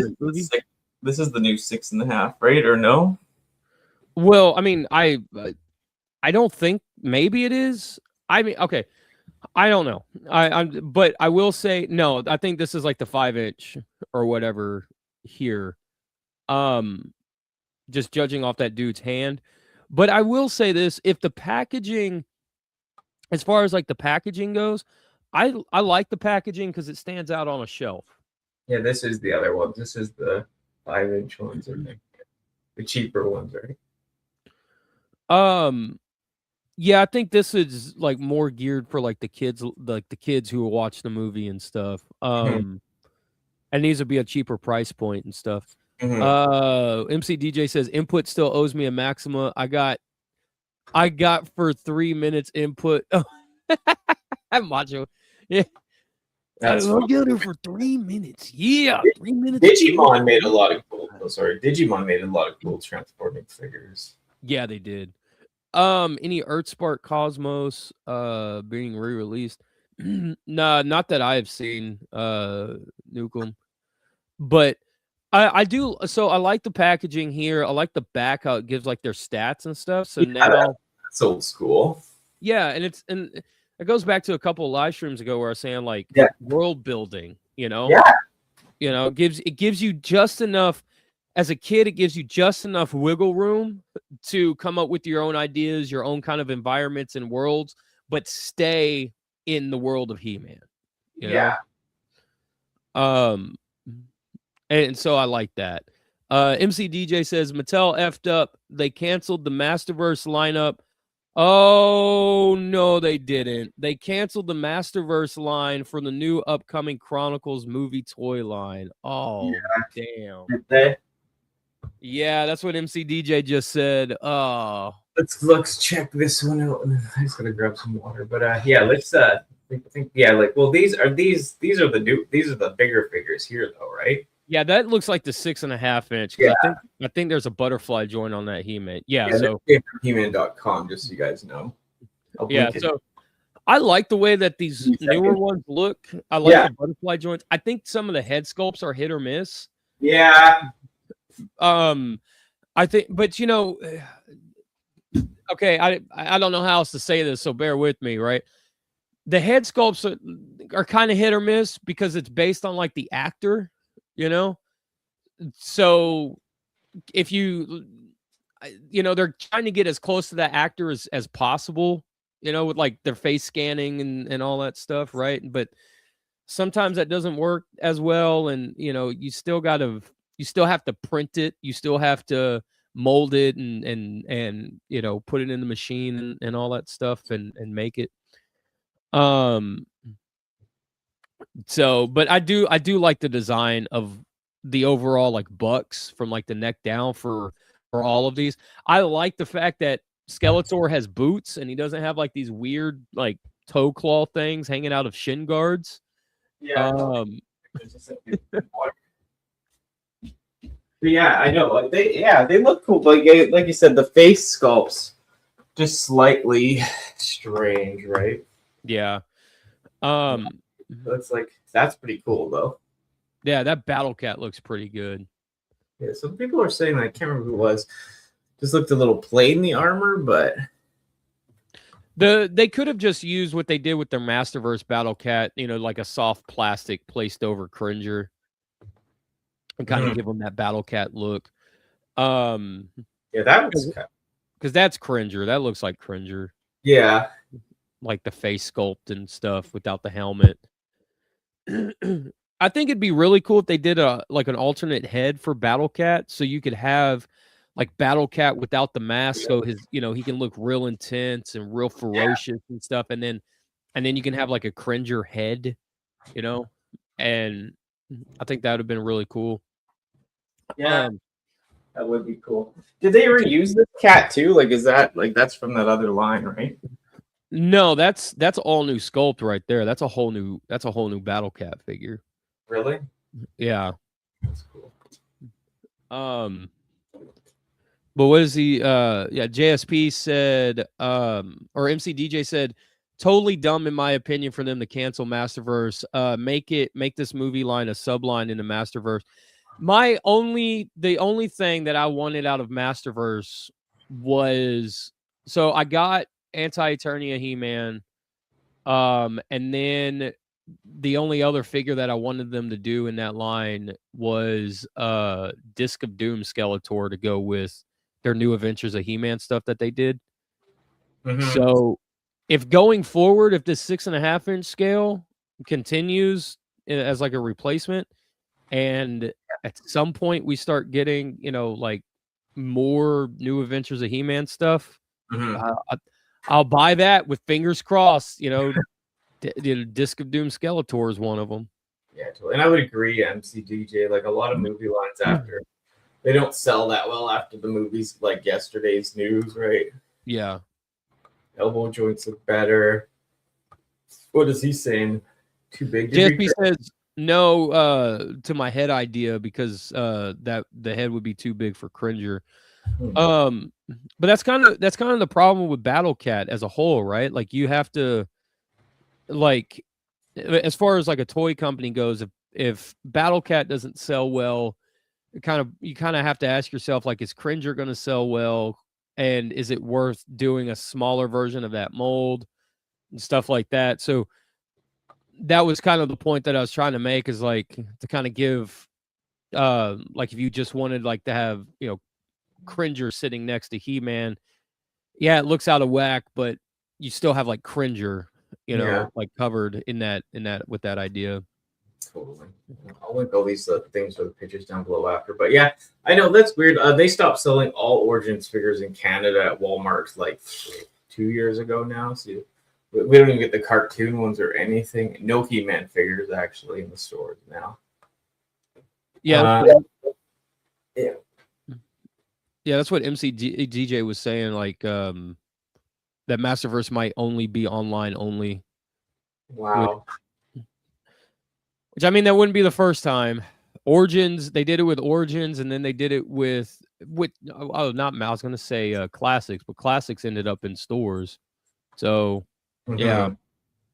Speaker 1: this is the new 6.5, right? Or no?
Speaker 2: Well, I mean, I don't think maybe it is. I mean, okay, I don't know. But I will say no. I think this is like the 5-inch or whatever here. Just judging off that dude's hand. But I will say this: if the packaging, as far as like the packaging goes, I like the packaging because it stands out on a shelf.
Speaker 1: Yeah, this is the other one. This is the 5-inch ones, I think. The cheaper ones, right?
Speaker 2: Yeah, I think this is like more geared for like the kids who will watch the movie and stuff. And these would be a cheaper price point and stuff. MC DJ says input still owes me a Maxima. I got for 3 minutes input. Macho. Yeah. I'll get her for 3 minutes. Yeah, 3 minutes.
Speaker 1: Digimon made a lot of cool. Oh, sorry, Digimon made a lot of cool transforming figures.
Speaker 2: Yeah, they did. Any Earthspark Cosmos being re-released? Nah, not that I have seen. Nukem, but I do. So I like the packaging here. I like the back how it gives like their stats and stuff. So now
Speaker 1: that's old school.
Speaker 2: Yeah, and it goes back to a couple of live streams ago where I was saying like world building. You know, it gives you just enough. As a kid, it gives you just enough wiggle room to come up with your own ideas, your own kind of environments and worlds, but stay in the world of He-Man. You know? And so I like that. MC DJ says Mattel effed up. They canceled the Masterverse lineup. Oh no, they didn't. They canceled the Masterverse line for the new upcoming Chronicles movie toy line. Oh damn.
Speaker 1: Did they?
Speaker 2: Yeah, that's what MC DJ just said. Oh,
Speaker 1: let's check this one out. I just gotta grab some water. But yeah, let's think like well these are the bigger figures here though, right?
Speaker 2: Yeah, that looks like the 6.5-inch.
Speaker 1: Yeah.
Speaker 2: I think there's a butterfly joint on that He-Man. Yeah, so
Speaker 1: He-Man.com, just so you guys know.
Speaker 2: So I like the way that these newer ones look. I like the butterfly joints. I think some of the head sculpts are hit or miss.
Speaker 1: Yeah.
Speaker 2: I think, but you know, okay, I don't know how else to say this, so bear with me, right? The head sculpts are kind of hit or miss because it's based on like the actor. you know? So if they're trying to get as close to that actor as possible, with like their face scanning and all that stuff, right? But sometimes that doesn't work as well, and you still have to print it, you still have to mold it and put it in the machine and all that stuff and make it. So, but I do like the design of the overall like bucks from like the neck down for all of these. I like the fact that Skeletor has boots and he doesn't have like these weird like toe claw things hanging out of shin guards.
Speaker 1: Yeah. But yeah, I know. Like they look cool. Like you said, the face sculpts just slightly strange, right?
Speaker 2: Yeah.
Speaker 1: That's pretty cool though.
Speaker 2: Yeah, that Battle Cat looks pretty good.
Speaker 1: Yeah, some people are saying, I can't remember who it was, just looked a little plain, the armor, but
Speaker 2: they could have just used what they did with their Masterverse Battle Cat, like a soft plastic placed over Cringer and kind of give them that Battle Cat look.
Speaker 1: Yeah, that was
Speaker 2: because that's Cringer. That looks like Cringer.
Speaker 1: Yeah,
Speaker 2: like the face sculpt and stuff without the helmet. I think it'd be really cool if they did an alternate head for Battle Cat, so you could have like Battle Cat without the mask, so his he can look real intense and real ferocious and stuff, and then you can have like a Cringer head, and I think that would have been really cool.
Speaker 1: Yeah, that would be cool. Did they ever use this cat too? Like, is that that's from that other line, right?
Speaker 2: No, that's all new sculpt right there. That's a whole new Battle Cat figure.
Speaker 1: Really?
Speaker 2: Yeah.
Speaker 1: That's cool.
Speaker 2: But what is he? JSP said, or MC DJ said, totally dumb in my opinion for them to cancel Masterverse. Make this movie line a subline in the Masterverse. The only thing that I wanted out of Masterverse was, so I got Anti-Eternia He-Man, and then the only other figure that I wanted them to do in that line was Disc of Doom Skeletor to go with their new Adventures of He-Man stuff that they did. So if going forward, if this 6.5-inch scale continues as like a replacement, and at some point we start getting, like more new Adventures of He-Man stuff, I'll buy that with fingers crossed, Disc of Doom Skeletor is one of them.
Speaker 1: Yeah, totally. And I would agree, MCDJ. Like a lot of movie lines after, they don't sell that well after the movies, like yesterday's news, right?
Speaker 2: Yeah.
Speaker 1: Elbow joints look better. What is he saying? Too big.
Speaker 2: JSP says no to my head idea because that the head would be too big for Cringer. But that's kind of the problem with Battle Cat as a whole, right? Like you have to, like, as far as like a toy company goes, if Battle Cat doesn't sell well, you kind of have to ask yourself, like, is Cringer going to sell well, and is it worth doing a smaller version of that mold and stuff like that? So that was kind of the point that I was trying to make, is like to kind of give, like if you just wanted like to have Cringer sitting next to He-Man, yeah, it looks out of whack, but you still have like Cringer, like covered in that with that idea.
Speaker 1: Totally. I'll link all these things for the pictures down below after. But yeah, I know that's weird. They stopped selling all Origins figures in Canada at Walmart like 2 years ago now. So we don't even get the cartoon ones or anything. No He-Man figures actually in the stores now.
Speaker 2: Yeah.
Speaker 1: Yeah.
Speaker 2: Yeah, that's what DJ was saying, like that Masterverse might only be online only.
Speaker 1: Wow.
Speaker 2: Which, I mean, that wouldn't be the first time. Origins, they did it with Origins, and then they did it with not, I was going to say Classics, but Classics ended up in stores. So, yeah.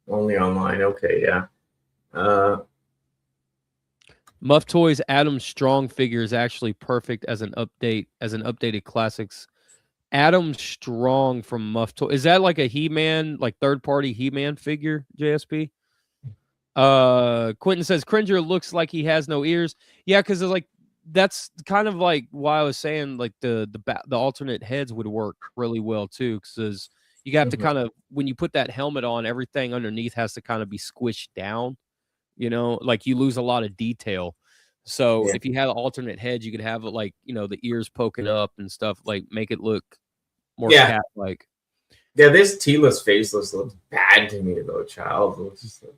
Speaker 1: Only online. Okay, yeah.
Speaker 2: Muff Toys Adam Strong figure is actually perfect as an updated Classics. Adam Strong from Muff Toys. Is that like a He-Man, like third-party He-Man figure, JSP? Quentin says Cringer looks like he has no ears. Yeah, because like that's kind of like why I was saying like the alternate heads would work really well too, because you have to kind of, when you put that helmet on, everything underneath has to kind of be squished down. You know, like you lose a lot of detail. So if you had alternate heads, you could have like, you know, the ears poking up and stuff, like make it look more cat like.
Speaker 1: Yeah, this Tila's faceless looks bad to me though, child. It's just like...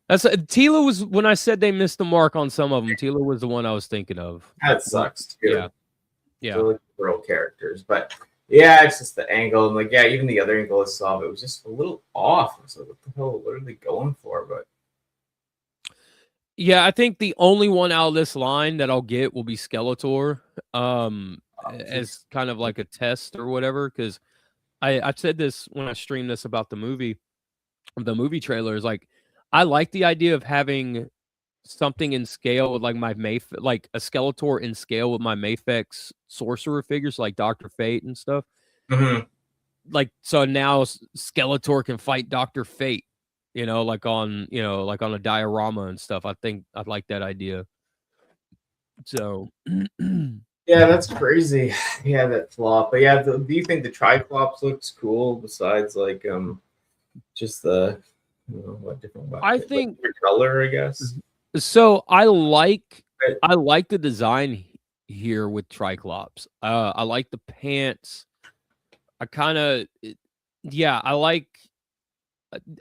Speaker 2: That's Tila was, when I said they missed the mark on some of them, Tila was the one I was thinking of.
Speaker 1: That sucks too.
Speaker 2: Yeah.
Speaker 1: They're like real characters, but yeah, it's just the angle, and like even the other angle I saw, it was just a little off. I was like, what the hell? What are they going for? But
Speaker 2: yeah, I think the only one out of this line that I'll get will be Skeletor, as kind of like a test or whatever. Because I said this when I streamed this about the movie trailers. Like, I like the idea of having something in scale with like my like a Skeletor in scale with my Mafex sorcerer figures, like Dr. Fate and stuff. Like, so now Skeletor can fight Dr. Fate, you know, like on a diorama and stuff. I think I'd like that idea. So
Speaker 1: yeah, that's crazy. Yeah, that flop. But yeah, do you think the Triclops looks cool besides like just the, you know, what different weapon?
Speaker 2: I think
Speaker 1: like color, I guess.
Speaker 2: So I like the design here with Triclops. I like the pants. I kind of,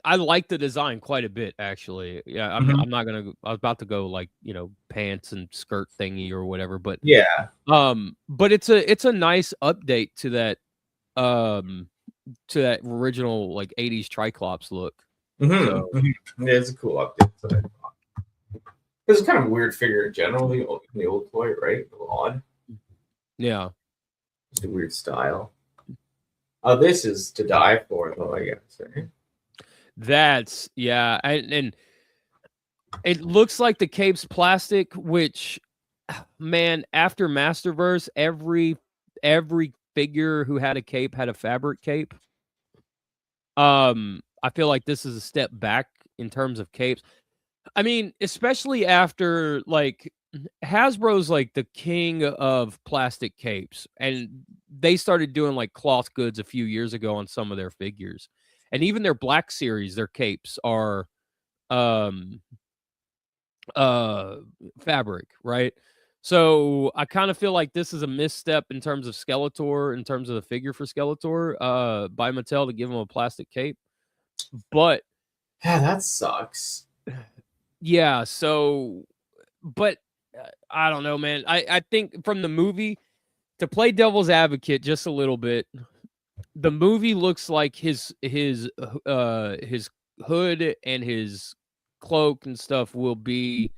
Speaker 2: I like the design quite a bit, actually. Yeah, I'm not gonna. I was about to go like, you know, pants and skirt thingy or whatever, but
Speaker 1: yeah.
Speaker 2: But it's a nice update to that original like 80s Triclops look.
Speaker 1: Yeah, it's a cool update. It's kind of a weird figure generally, the old toy, right? A little odd.
Speaker 2: Yeah.
Speaker 1: It's a weird style. Oh, this is to die for, though, I guess. Right?
Speaker 2: That's, yeah. And it looks like the cape's plastic, which, man, after Masterverse, every figure who had a cape had a fabric cape. I feel like this is a step back in terms of capes. I mean, especially after, like, Hasbro's like the king of plastic capes, and they started doing like cloth goods a few years ago on some of their figures. And even their Black series, their capes are fabric, right? So I kind of feel like this is a misstep in terms of Skeletor, in terms of the figure for Skeletor, by Mattel to give him a plastic cape. But
Speaker 1: yeah, that sucks.
Speaker 2: Yeah, so, but I don't know, man. I think from the movie, to play devil's advocate just a little bit, the movie looks like his hood and his cloak and stuff would be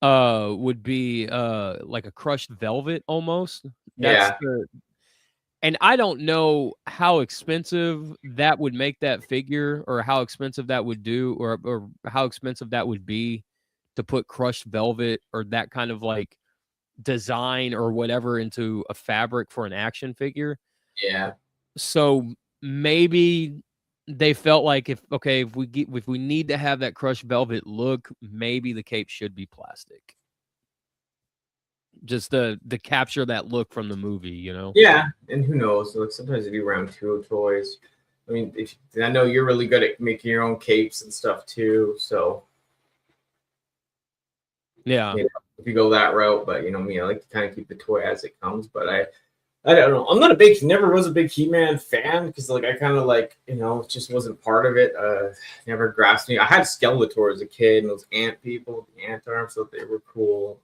Speaker 2: like a crushed velvet almost. That's and I don't know how expensive that would make that figure, or how expensive that would do, or how expensive that would be to put crushed velvet or that kind of like design or whatever into a fabric for an action figure.
Speaker 1: Yeah.
Speaker 2: So maybe they felt like if we need to have that crushed velvet look, maybe the cape should be plastic. Just to capture that look from the movie, you know?
Speaker 1: Yeah, and who knows? Like sometimes they do round two toys. I mean, I know you're really good at making your own capes and stuff too. So
Speaker 2: yeah,
Speaker 1: you know, if you go that route, but you know me, I like to kind of keep the toy as it comes. But I don't know. I'm not never was a big He-Man fan because like I kind of like, you know, it just wasn't part of it. Never grasped me. I had Skeletor as a kid and those ant people, the ant arms, so they were cool.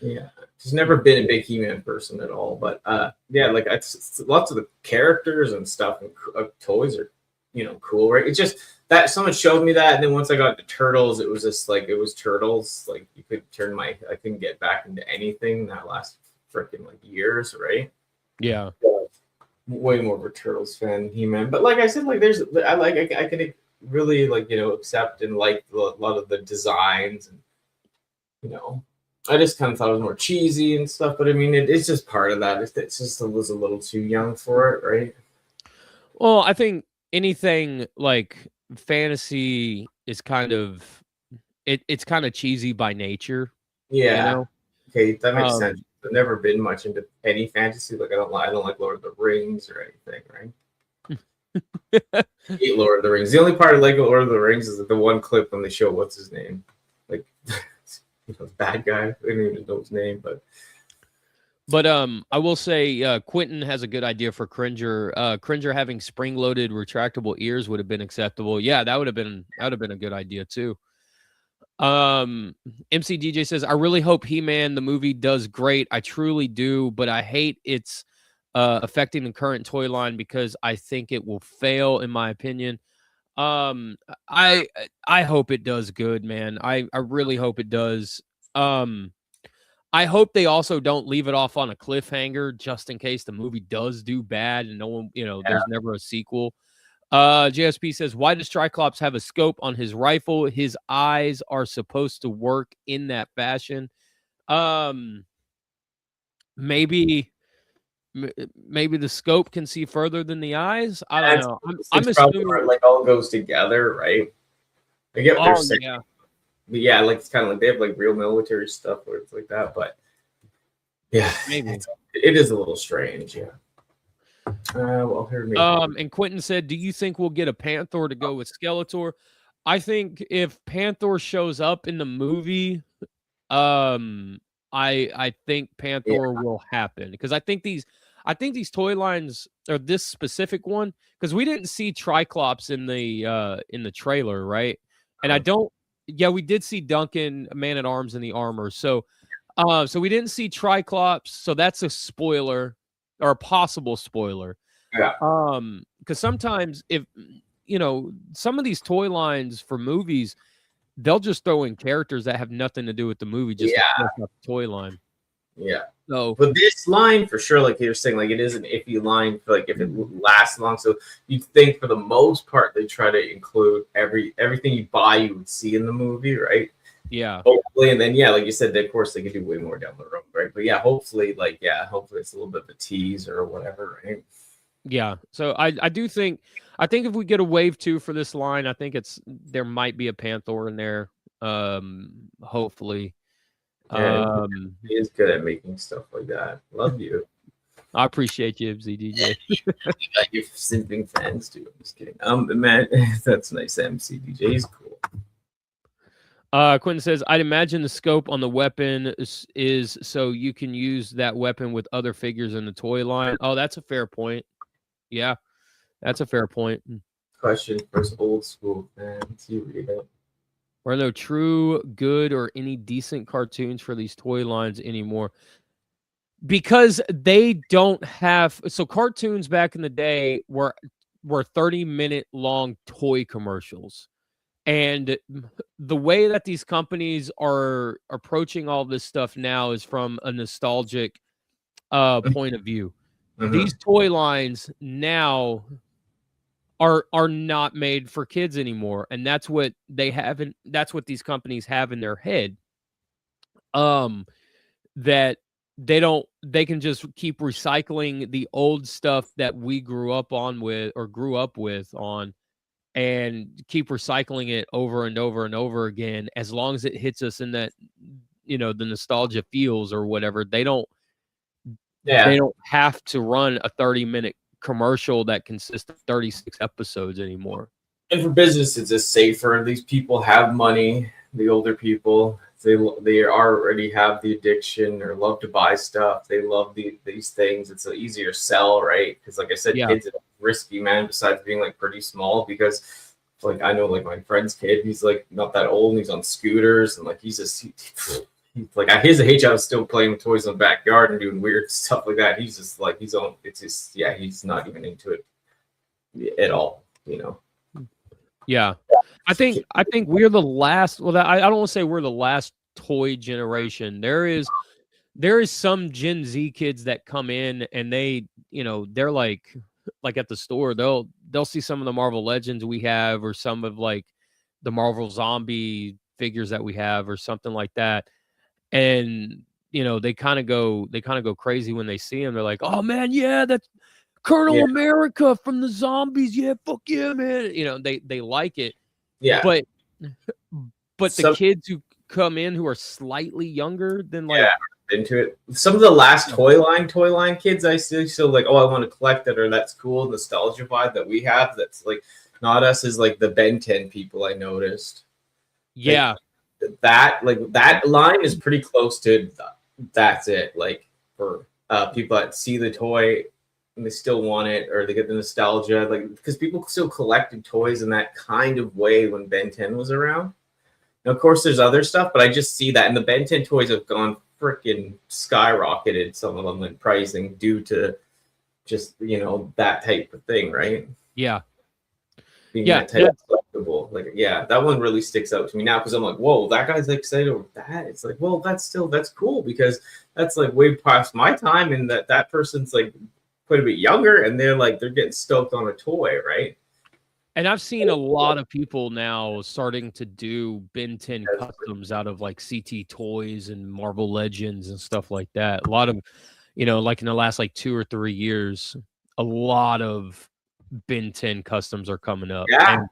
Speaker 1: Yeah, just never been a big He-Man person at all. But yeah, like it's lots of the characters and stuff and toys are, you know, cool, right? It's just that someone showed me that, and then once I got the Turtles, it was just like it was Turtles. Like you could I couldn't get back into anything that last freaking like years, right?
Speaker 2: Yeah.
Speaker 1: Way more of a Turtles fan than He-Man. But like I said, like I can really like, you know, accept and like a lot of the designs, and you know. I just kind of thought it was more cheesy and stuff, but I mean, it's just part of that. It's just it was a little too young for it, right?
Speaker 2: Well, I think anything like fantasy is kind of it's kind of cheesy by nature.
Speaker 1: Yeah.
Speaker 2: You know?
Speaker 1: Okay, that makes sense. I've never been much into any fantasy. Like I don't like Lord of the Rings or anything, right? I hate Lord of the Rings. The only part I like of Lord of the Rings is the one clip when they show what's his name, like bad guy. I don't even know his name, but
Speaker 2: I will say Quentin has a good idea for Cringer. Cringer having spring-loaded retractable ears would have been acceptable. Yeah, that would have been a good idea too. MC DJ says, I really hope He-Man the movie does great. I truly do, but I hate it's affecting the current toy line because I think it will fail, in my opinion. I hope it does good, man. I really hope it does. I hope they also don't leave it off on a cliffhanger just in case the movie does do bad and no one, there's never a sequel. JSP says, why does Triclops have a scope on his rifle? His eyes are supposed to work in that fashion. Maybe the scope can see further than the eyes. I don't know. I'm assuming
Speaker 1: like all goes together, right? I get what they're saying.
Speaker 2: Yeah.
Speaker 1: But yeah, like it's kind of like they have like real military stuff where it's like that, but yeah,
Speaker 2: maybe
Speaker 1: it is a little strange. Yeah. Well, here me.
Speaker 2: And Quentin said, do you think we'll get a Panther to go with Skeletor? I think if Panther shows up in the movie, I think Panther will happen because I think these toy lines or this specific one, because we didn't see Triclops in the trailer, right? And I don't. Yeah, we did see Duncan, Man-at-Arms in the armor. So we didn't see Triclops. So that's a spoiler or a possible spoiler.
Speaker 1: Yeah.
Speaker 2: Because sometimes if some of these toy lines for movies, they'll just throw in characters that have nothing to do with the movie, just to up the toy line.
Speaker 1: Yeah.
Speaker 2: So,
Speaker 1: but this line for sure, like you're saying, like it is an iffy line for like if it lasts long. So you'd think for the most part they try to include everything you buy you would see in the movie, right?
Speaker 2: Yeah.
Speaker 1: Hopefully, and then of course they could do way more down the road, right? But hopefully it's a little bit of a tease or whatever, right?
Speaker 2: Yeah. So I think if we get a wave 2 for this line, I think there might be a Panther in there. Hopefully.
Speaker 1: Yeah, he is good at making stuff like that. Love you.
Speaker 2: I appreciate you, MCDJ.
Speaker 1: You got your simping fans too. I'm just kidding. Man, that's nice. MCDJ is cool.
Speaker 2: Quentin says, I'd imagine the scope on the weapon is so you can use that weapon with other figures in the toy line. Oh, that's a fair point. Yeah, that's a fair point.
Speaker 1: Question for old school fans. You read it.
Speaker 2: Are there no true, good, or any decent cartoons for these toy lines anymore? Because they don't have... So cartoons back in the day were 30-minute long toy commercials. And the way that these companies are approaching all this stuff now is from a nostalgic point of view. Mm-hmm. These toy lines now are not made for kids anymore, and that's what they have, and that's what these companies have in their head. That they can just keep recycling the old stuff that we grew up with and keep recycling it over and over and over again, as long as it hits us in that, the nostalgia feels or whatever. They don't have to run a 30-minute commercial that consists of 36 episodes anymore.
Speaker 1: And for business, it's just safer. These people have money. The older people, they already have the addiction or love to buy stuff. They love these things. It's easier to sell, right? Because like I said, kids are risky, man. Besides being like pretty small, because like I know like my friend's kid, he's like not that old, and he's on scooters, and like he's like at his age, I was still playing with toys in the backyard and doing weird stuff like that. He's just like he's not even into it at all,
Speaker 2: Yeah, I think we're the last. Well, I don't want to say we're the last toy generation. There is some Gen Z kids that come in and they're like at the store, they'll see some of the Marvel Legends we have, or some of like the Marvel Zombie figures that we have, or something like that. And they kind of go crazy when they see them. They're like, "Oh man, yeah, Colonel America from the zombies. Yeah, fuck yeah, man. You know, they like it.
Speaker 1: Yeah.
Speaker 2: But the kids who come in who are slightly younger than like
Speaker 1: into it. Some of the last toy line kids I still like, oh, I want to collect it, or that's cool, nostalgia vibe that we have. That's like not us as like the Ben 10 people I noticed.
Speaker 2: Yeah.
Speaker 1: Like, that line is pretty close to that's it. Like for people that see the toy and they still want it, or they get the nostalgia, like because people still collected toys in that kind of way when Ben 10 was around. And of course, there's other stuff, but I just see that, and the Ben 10 toys have gone freaking skyrocketed, some of them in pricing due to just, you know, that type of thing, right?
Speaker 2: Yeah.
Speaker 1: Being that type of collectible. Like, yeah, that one really sticks out to me now because I'm like, whoa, that guy's excited over that. It's like, well, that's cool because that's like way past my time, and that person's like quite a bit younger, and they're getting stoked on a toy, right?
Speaker 2: And I've seen a lot of people now starting to do Ben 10 customs out of like CT Toys and Marvel Legends and stuff like that. A lot of, you know, like in the last like 2 or 3 years, a lot of Ben 10 customs are coming up.
Speaker 1: Yeah.
Speaker 2: And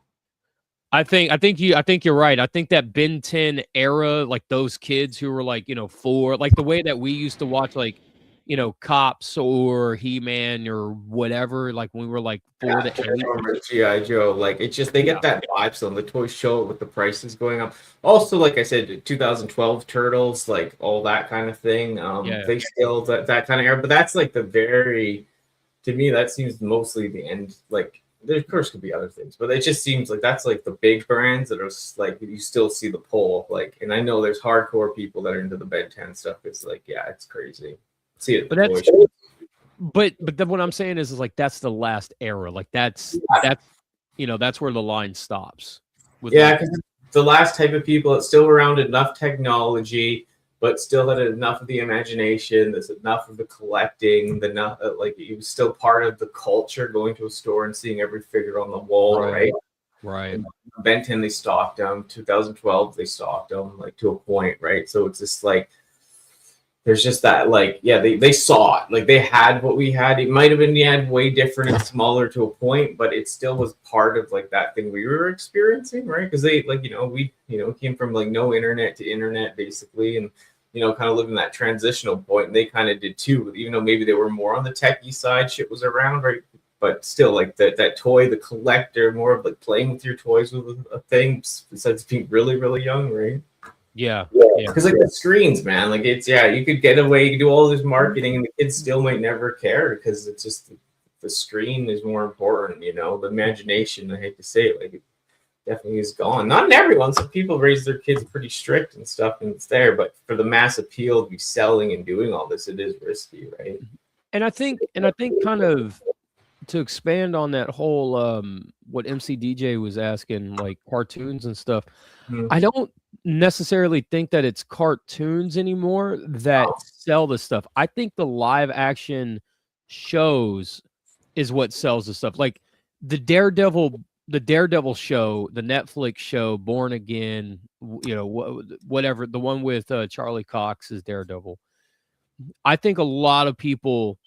Speaker 2: I think you're right. I think that Ben 10 era, like those kids who were like, you know, 4, like the way that we used to watch like, you know, Cops or He-Man or whatever, like when we were like 4 to 8.
Speaker 1: G.I. Joe, like it's just they get that vibe. So the toy show with the prices going up. Also, like I said, 2012 Turtles, like all that kind of thing. They still that kind of era, but that's like the very, to me, that seems mostly the end. Like there of course could be other things, but it just seems like that's like the big brands that are like you still see the pull. Like, and I know there's hardcore people that are into the Ben 10 stuff. It's like, yeah, it's crazy. See it,
Speaker 2: but then what I'm saying is like that's the last era. Like that's you know, that's where the line stops.
Speaker 1: Because the last type of people, it's still around enough technology, but still had enough of the imagination. There's enough of the collecting. Like it was still part of the culture, going to a store and seeing every figure on the wall, right?
Speaker 2: Right.
Speaker 1: Ben 10, they stocked them. 2012, they stocked them like to a point, right? So it's just like. There's just that, like, yeah, they saw it. Like, they had what we had. It might have been, way different and smaller to a point, but it still was part of, like, that thing we were experiencing, right? Because they, like, we, came from, like, no internet to internet, basically, and, kind of living that transitional point. And they kind of did, too, even though maybe they were more on the techie side, shit was around, right? But still, like, that toy, the collector, more of, like, playing with your toys was a thing, besides being really, really young, right?
Speaker 2: Yeah.
Speaker 1: Because like the screens, man, like it's you could get away, you could do all this marketing, and the kids still might never care because it's just the screen is more important. The imagination. I hate to say it, like it definitely is gone. Not in everyone. Some people raise their kids pretty strict and stuff, and it's there. But for the mass appeal to be selling and doing all this, it is risky, right?
Speaker 2: And I think kind of to expand on that whole what MC DJ was asking, like cartoons and stuff. Mm-hmm. I don't necessarily think that it's cartoons anymore that sell the stuff. I think the live action shows is what sells the stuff. Like the Daredevil show, the Netflix show, Born Again, whatever, the one with Charlie Cox as Daredevil. I think a lot of people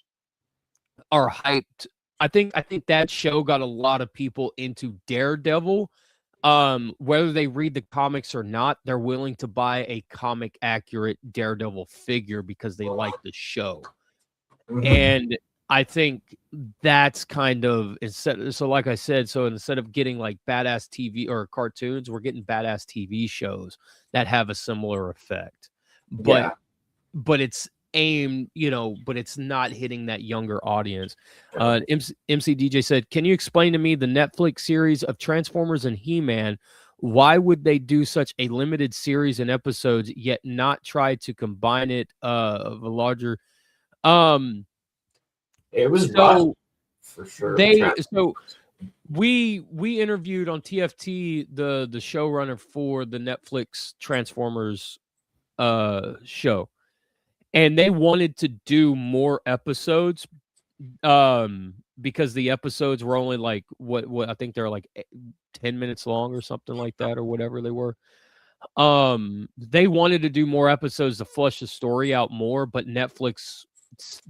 Speaker 2: are hyped. I think that show got a lot of people into Daredevil. Whether they read the comics or not, they're willing to buy a comic accurate Daredevil figure because they like the show. Mm-hmm. And I think that's kind of so like I said, so instead of getting like badass TV or cartoons, we're getting badass TV shows that have a similar effect. But it's aimed, but it's not hitting that younger audience. MC DJ said, can you explain to me the Netflix series of Transformers and He-Man? Why would they do such a limited series and episodes yet not try to combine it of a larger
Speaker 1: it was so for sure.
Speaker 2: We interviewed on TFT the showrunner for the Netflix Transformers show. And they wanted to do more episodes because the episodes were only like what I think they're like 10 minutes long or something like that, or whatever they were. They wanted to do more episodes to flesh the story out more, but Netflix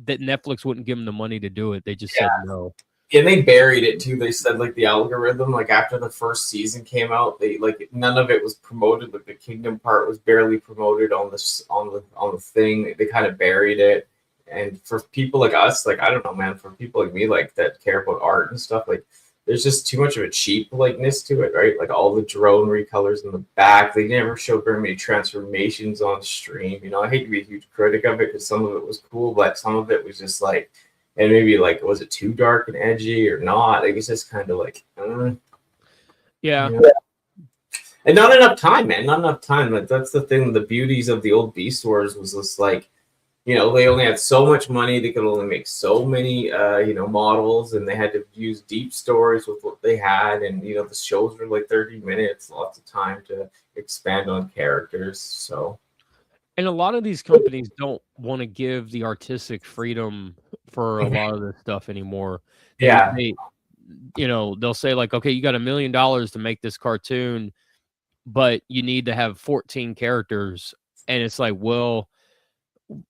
Speaker 2: that Netflix wouldn't give them the money to do it. They just said no.
Speaker 1: And they buried it too. They said like the algorithm, like after the first season came out, they like none of it was promoted. Like the Kingdom part was barely promoted on the thing. They kind of buried it. And for people like us, like I don't know, man, for people like me, like that care about art and stuff, like there's just too much of a cheap likeness to it, right? Like all the drone recolors in the back. They never showed very many transformations on stream. You know, I hate to be a huge critic of it because some of it was cool, but some of it was just like, and maybe like, was it too dark and edgy or not? Like it's just kind of like,
Speaker 2: yeah.
Speaker 1: You know? And not enough time, man. Not enough time. Like that's the thing. The beauties of the old Beast Wars was just like, you know, they only had so much money. They could only make so many, you know, models, and they had to use deep stories with what they had. And you know, the shows were like 30 minutes, lots of time to expand on characters. So.
Speaker 2: And a lot of these companies don't want to give the artistic freedom for a lot of this stuff anymore. They, you know, they'll say like, okay, you got $1 million to make this cartoon, but you need to have 14 characters. And it's like, well,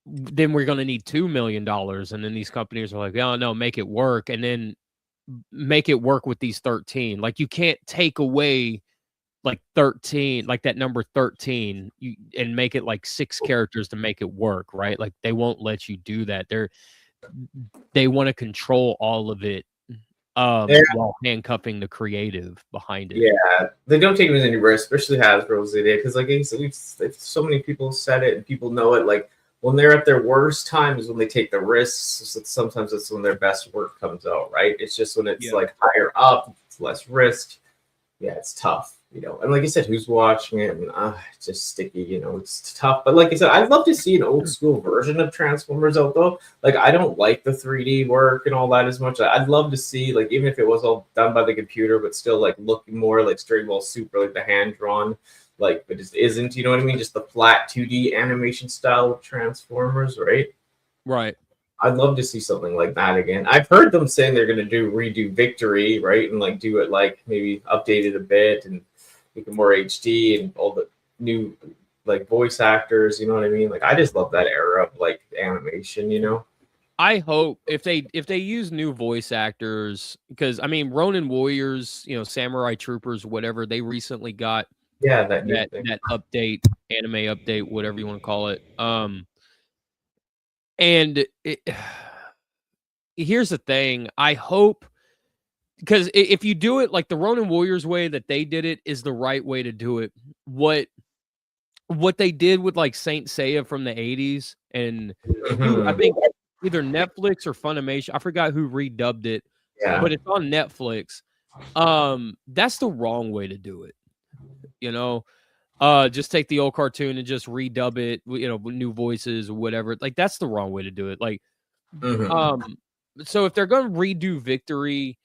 Speaker 2: then we're going to need $2 million. And then these companies are like, oh, no, make it work. And then make it work with these 13. Like you can't take away like 13, like that number 13, and make it like 6 characters to make it work, right? Like they won't let you do that. They want to control all of it while handcuffing the creative behind it.
Speaker 1: Yeah, they don't take any risks, especially Hasbro's they did, because like so many people said it and people know it. Like when they're at their worst times, when they take the risks, so sometimes it's when their best work comes out, right? It's just when it's like higher up, it's less risk. Yeah, it's tough. You know, and like I said, who's watching it? And it's just sticky. You know, it's tough. But like I said, I'd love to see an old school version of Transformers out though. Like I don't like the 3D work and all that as much. I'd love to see like even if it was all done by the computer, but still like looking more like Dragon Ball Super, like the hand drawn, like but it isn't. You know what I mean? Just the flat 2D animation style of Transformers, right?
Speaker 2: Right.
Speaker 1: I'd love to see something like that again. I've heard them saying they're going to redo Victory, right? And like do it like maybe update it a bit and make it more HD and all the new like voice actors, you know what I mean? Like I just love that era of like animation, you know?
Speaker 2: I hope if they use new voice actors, because I mean Ronin Warriors, you know, Samurai Troopers, whatever, they recently got that update, anime update, whatever you want to call it. And here's the thing. I hope, because if you do it like the Ronin Warriors way that they did it is the right way to do it. What they did with like Saint Seiya from the 80s and I think either Netflix or Funimation, I forgot who redubbed it, but it's on Netflix. That's the wrong way to do it. You know, just take the old cartoon and just redub it, you know, with new voices or whatever. Like that's the wrong way to do it. Like, so if they're gonna redo Victory,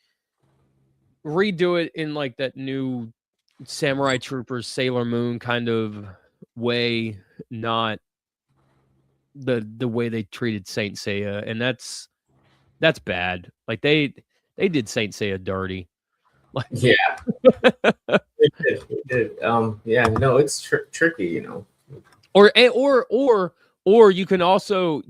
Speaker 2: redo it in like that new Samurai Troopers, Sailor Moon kind of way, not the way they treated Saint Seiya, and that's bad. Like they did Saint Seiya dirty. Like,
Speaker 1: yeah, it did. Yeah, no, it's tricky, you know.
Speaker 2: Or you can also.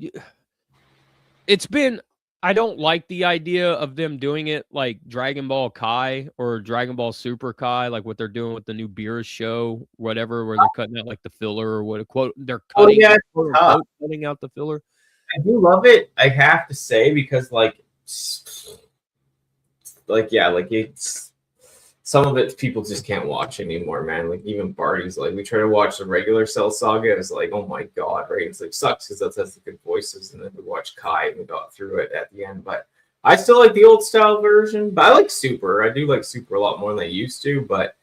Speaker 2: It's been. I don't like the idea of them doing it like Dragon Ball Kai or Dragon Ball Super Kai, like what they're doing with the new Beerus show, whatever, where they're cutting out like the filler or what a quote they're cutting, cutting out the filler.
Speaker 1: I do love it, I have to say, because like it's some of it people just can't watch anymore, man. Like even Barty's like, we try to watch the regular Cell Saga, and it's like, oh my god, right? It's like sucks because that's the good voices, and then we watched Kai and we got through it at the end. But I still like the old style version, but I like Super. I do like Super a lot more than I used to, but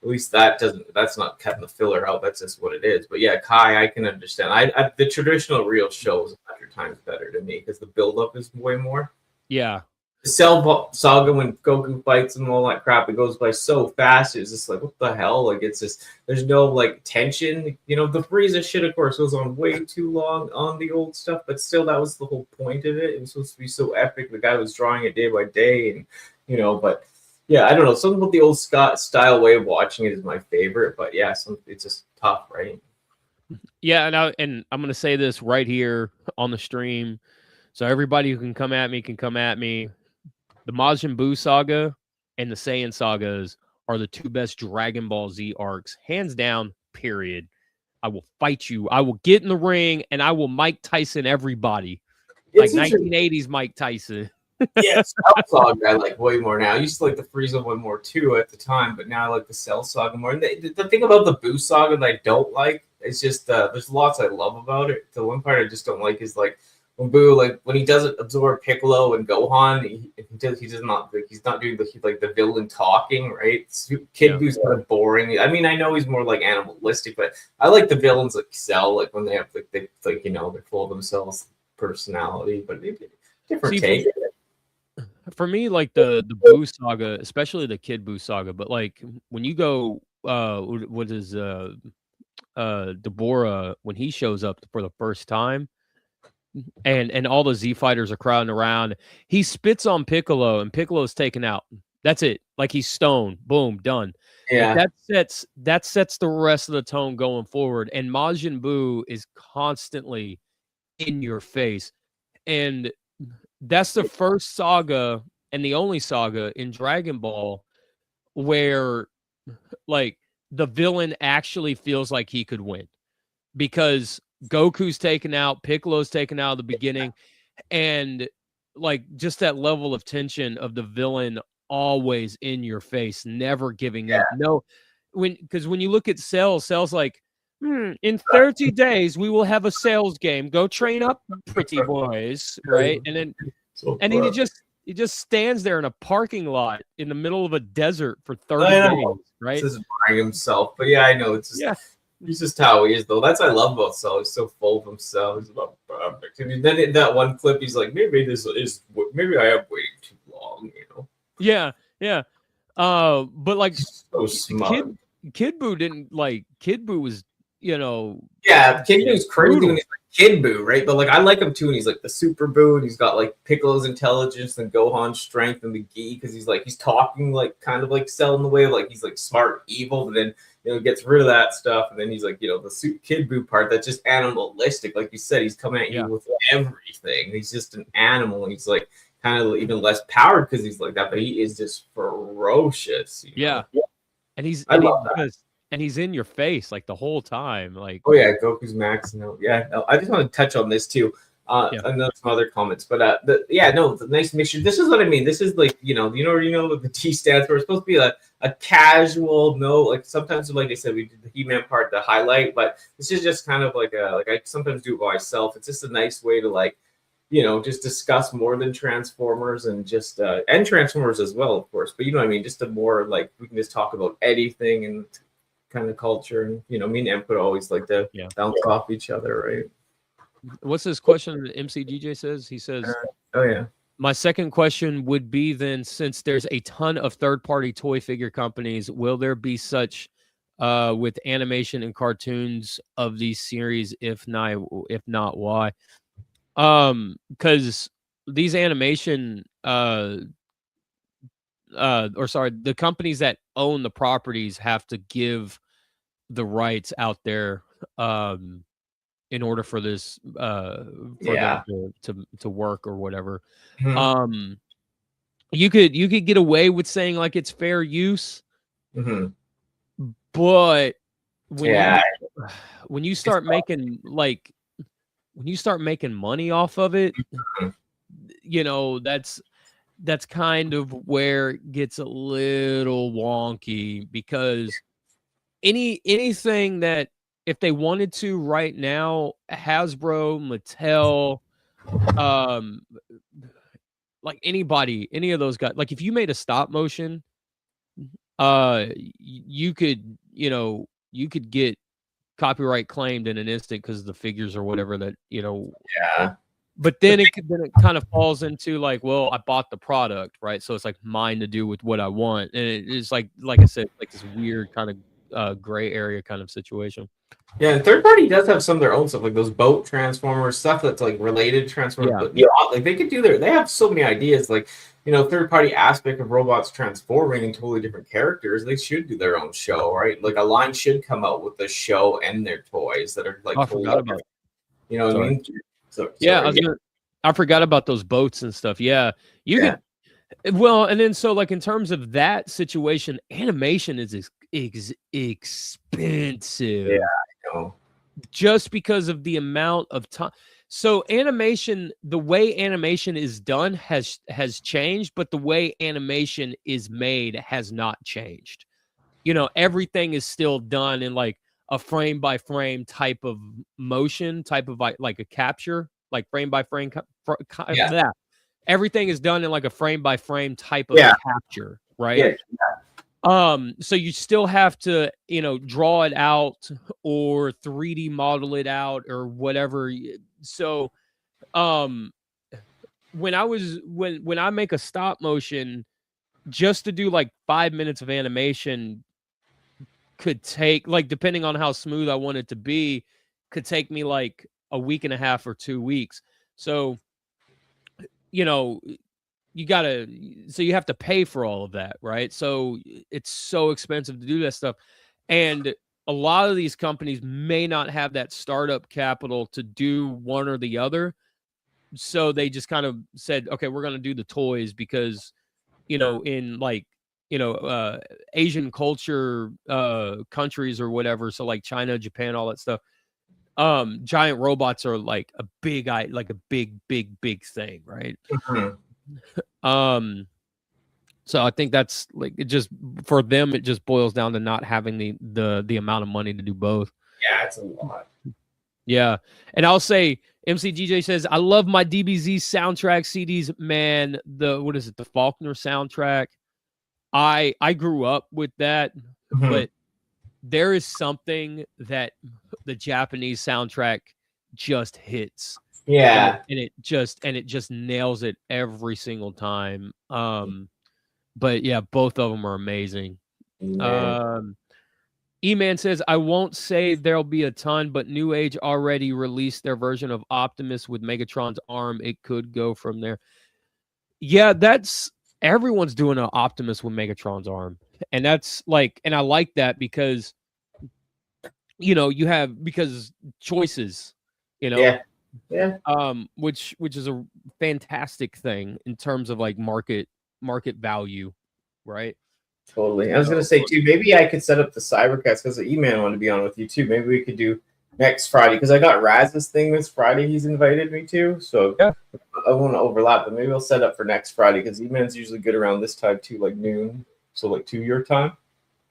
Speaker 1: at least that's not cutting the filler out. That's just what it is. But yeah, Kai, I can understand. I the traditional real show is 100 times better to me because the build up is way more.
Speaker 2: Yeah.
Speaker 1: The Cell Saga, when Goku fights and all that crap, it goes by so fast. It's just like, what the hell? Like, it's just, there's no like tension. You know, the Frieza shit, of course, goes on way too long on the old stuff, but still, that was the whole point of it. It was supposed to be so epic. The guy was drawing it day by day, and you know, but yeah, I don't know. Something about the old Scott style way of watching it is my favorite, but yeah, it's just tough, right?
Speaker 2: Yeah, and I'm gonna say this right here on the stream. So everybody who can come at me can come at me. The Majin Buu saga and the Saiyan sagas are the two best Dragon Ball Z arcs, hands down, period. I will fight you. I will get in the ring and I will Mike Tyson everybody. Like 1980s Mike Tyson.
Speaker 1: Yes, Cell Saga I like way more now. I used to like the Frieza one more too at the time, but now I like the Cell Saga more. And the thing about the Buu Saga that I don't like is just there's lots I love about it. The one part I just don't like is like when Buu, like when he doesn't absorb Piccolo and Gohan, he's not doing the villain talking, right? Kid Buu's kind of boring. I mean, I know he's more like animalistic, but I like the villains like Cell, like when they have they're full of themselves personality, but different take.
Speaker 2: For me, like the Buu saga, especially the Kid Buu saga, but like when you go, what is Deborah when he shows up for the first time, and all the Z fighters are crowding around, he spits on Piccolo, and Piccolo's taken out. That's it. Like he's stoned. Boom, done.
Speaker 1: Yeah,
Speaker 2: like that sets the rest of the tone going forward. And Majin Buu is constantly in your face, and that's the first saga and the only saga in Dragon Ball where like the villain actually feels like he could win, because Goku's taken out, Piccolo's taken out at the beginning, and like just that level of tension of the villain always in your face, never giving up. No, because when you look at Cell's like, in 30 days, we will have a sales game. Go train up, pretty boys, right? And then, he just stands there in a parking lot in the middle of a desert for 30 days, right?
Speaker 1: Just buying himself, but yeah, I know it's just he's just how he is, though. That's what I love about Cell. He's so full of himself. He's about perfect. And then in that one clip, he's like, maybe I am waiting too long, you know?
Speaker 2: Yeah. But like,
Speaker 1: so smart.
Speaker 2: Kid Buu didn't like. Kid Buu was,
Speaker 1: Kid Buu's crazy when he's like Kid Buu, right? But like I like him too, and he's like the Super Buu, and he's got like Piccolo's intelligence and Gohan's strength and the gi, because he's talking like kind of like Cell in the way of like he's like smart, evil, but then gets rid of that stuff, and then he's like the Kid Buu part that's just animalistic, like you said, he's coming at you with everything. He's just an animal, and he's like kind of even less powered because he's like that, but he is just ferocious.
Speaker 2: And he's in your face like the whole time. Like,
Speaker 1: oh yeah, Goku's max. No, I just want to touch on this too. And then some other comments, but the nice mixture. This is what I mean. This is like what the T stands for. It's supposed to be a casual. No, like sometimes, like I said, we did the He-Man part to highlight, but this is just kind of like I sometimes do it by myself. It's just a nice way to like, just discuss more than Transformers and just and Transformers as well, of course. But you know what I mean. Just a more like we can just talk about anything and kind of culture, and me and Em could always like to bounce off each other, right?
Speaker 2: What's this question that MCGJ says? He says, my second question would be then, since there's a ton of third-party toy figure companies, will there be such with animation and cartoons of these series? If not, why? Because these animation the companies that own the properties have to give the rights out there in order for this them to work or whatever. You could get away with saying like it's fair use, but when you start making money off of it, that's kind of where it gets a little wonky, because anything that, if they wanted to right now, Hasbro, Mattel, like anybody, any of those guys, like if you made a stop motion, you could get copyright claimed in an instant because of the figures or whatever that, But then it kind of falls into like, well, I bought the product, right? So it's like mine to do with what I want. And it's like I said, like this weird kind of gray area kind of situation.
Speaker 1: Yeah, and third party does have some of their own stuff, like those boat Transformers, stuff that's like related Transformers. But like they could do they have so many ideas, like third party aspect of robots transforming into totally different characters. They should do their own show, right? Like a line should come out with the show and their toys that are like
Speaker 2: I forgot about it.
Speaker 1: You know what I mean? So,
Speaker 2: yeah, I forgot about those boats and stuff. Yeah, you could. Well, and then so like in terms of that situation, animation is expensive.
Speaker 1: Yeah, I know.
Speaker 2: Just because of the amount of time. So animation, the way animation is done has changed, but the way animation is made has not changed. You know, everything is still done in like a frame by frame type of motion, type of like a capture, like frame by frame. That everything is done in like a frame by frame type of capture, right? So you still have to, you know, draw it out or 3D model it out or whatever. So, when I make a stop motion, just to do like 5 minutes of animation could take, like, depending on how smooth I want it to be, could take me like a week and a half or 2 weeks. So, you know, you have to pay for all of that, right? So it's so expensive to do that stuff. And a lot of these companies may not have that startup capital to do one or the other. So they just kind of said, okay, we're going to do the toys because, you know, in like, you know, Asian culture countries or whatever. So like China, Japan, all that stuff. Giant robots are like a big big thing, right? So I think that's like, it just, for them, it just boils down to not having the amount of money to do both.
Speaker 1: Yeah, it's a lot.
Speaker 2: Yeah. And I'll say, MCGJ says, I love my DBZ soundtrack CDs, man. What is it? The Faulkner soundtrack. I grew up with that, but there is something that the Japanese soundtrack just hits.
Speaker 1: Yeah.
Speaker 2: And it just nails it every single time. But yeah, both of them are amazing. E-Man says, I won't say there'll be a ton, but New Age already released their version of Optimus with Megatron's arm. It could go from there. Yeah, everyone's doing an Optimus with Megatron's arm. And that's like, and I like that because, you know, because choices, you know.
Speaker 1: Yeah.
Speaker 2: Which is a fantastic thing in terms of like market value, right?
Speaker 1: Totally. I was gonna say too, maybe I could set up the Cybercast because the E-Man wanted to be on with you too. Maybe we could do next Friday because I got Raz's thing this Friday. He's invited me to, so
Speaker 2: yeah.
Speaker 1: I won't overlap, but maybe we'll set up for next Friday because E-Man's usually good around this time too, like noon, so like 2 your time.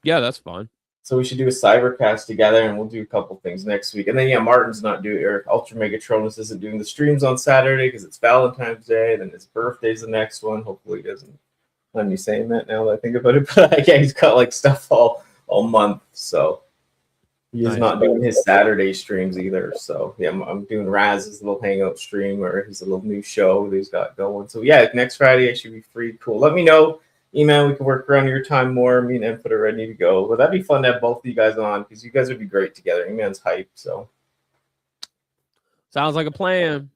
Speaker 2: Yeah, that's fine.
Speaker 1: So we should do a Cybercast together, and we'll do a couple things next week. And then Martin's not doing, or Ultra Megatronus isn't doing the streams on Saturday because it's Valentine's Day. Then his birthday's the next one. Hopefully he doesn't. I'm me saying that now that I think about it, but yeah, he's got like stuff all month, so he's not doing his Saturday streams either. So yeah, I'm doing Raz's little hangout stream or his little new show that he's got going. So yeah, next Friday I should be free. Cool. Let me know, email. We can work around your time more. Me and Input are ready to go. But that'd be fun to have both of you guys on because you guys would be great together. E-Man's hype. So
Speaker 2: sounds like a plan.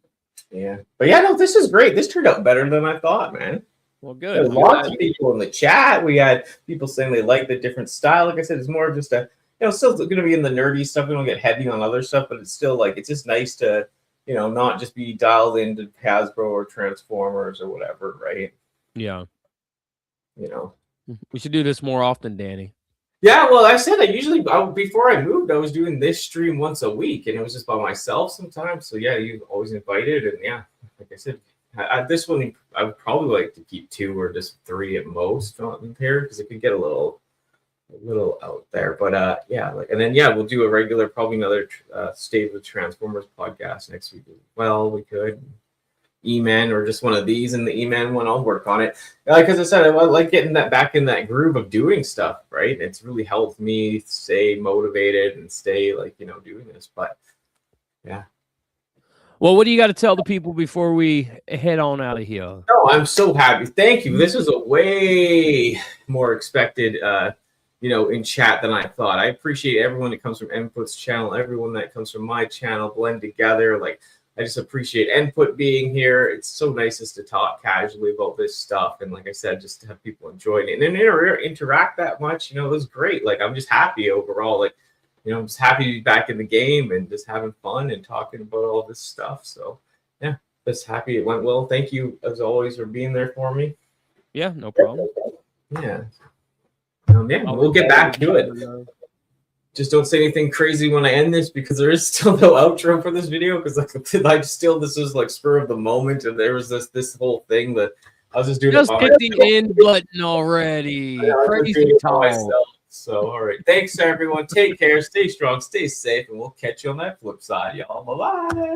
Speaker 1: Yeah, but yeah, no, this is great. This turned out better than I thought, man.
Speaker 2: Well, good.
Speaker 1: There's lots of people in the chat. We had people saying they like the different style. Like I said, it's more of just still going to be in the nerdy stuff. We don't get heavy on other stuff, but it's still like, it's just nice to, not just be dialed into Hasbro or Transformers or whatever, right?
Speaker 2: Yeah. We should do this more often, Danny.
Speaker 1: Yeah, well, I said before I moved, I was doing this stream once a week, and it was just by myself sometimes. So yeah, you always invited, and yeah, like I said, this one I would probably like to keep 2 or just 3 at most on here because it could get a little out there. But yeah, and then we'll do a regular, probably another State of the Transformers podcast next week as well. We could E-Man or just one of these, and the E-Man one, I'll work on it. Because I said I like getting that back in that groove of doing stuff, right? It's really helped me stay motivated and stay doing this. But yeah.
Speaker 2: Well, what do you got to tell the people before we head on out of here?
Speaker 1: No, I'm so happy. Thank you. This was a way more expected, in chat than I thought. I appreciate everyone that comes from Input's channel, everyone that comes from my channel, blend together. I just appreciate Input being here. It's so nice just to talk casually about this stuff. And like I said, just to have people enjoy it and then interact that much, it was great. I'm just happy overall. I'm just happy to be back in the game and just having fun and talking about all this stuff. So, yeah, Just happy it went well. Thank you as always for being there for me.
Speaker 2: Yeah, no problem.
Speaker 1: Yeah. We'll get back to it. Just don't say anything crazy when I end this because there is still no outro for this video because this was like spur of the moment and there was this whole thing that I was just doing.
Speaker 2: Just hit the end button already. Crazy talk.
Speaker 1: So all right, thanks everyone. Take care, stay strong, stay safe, and we'll catch you on that flip side, y'all. Bye bye.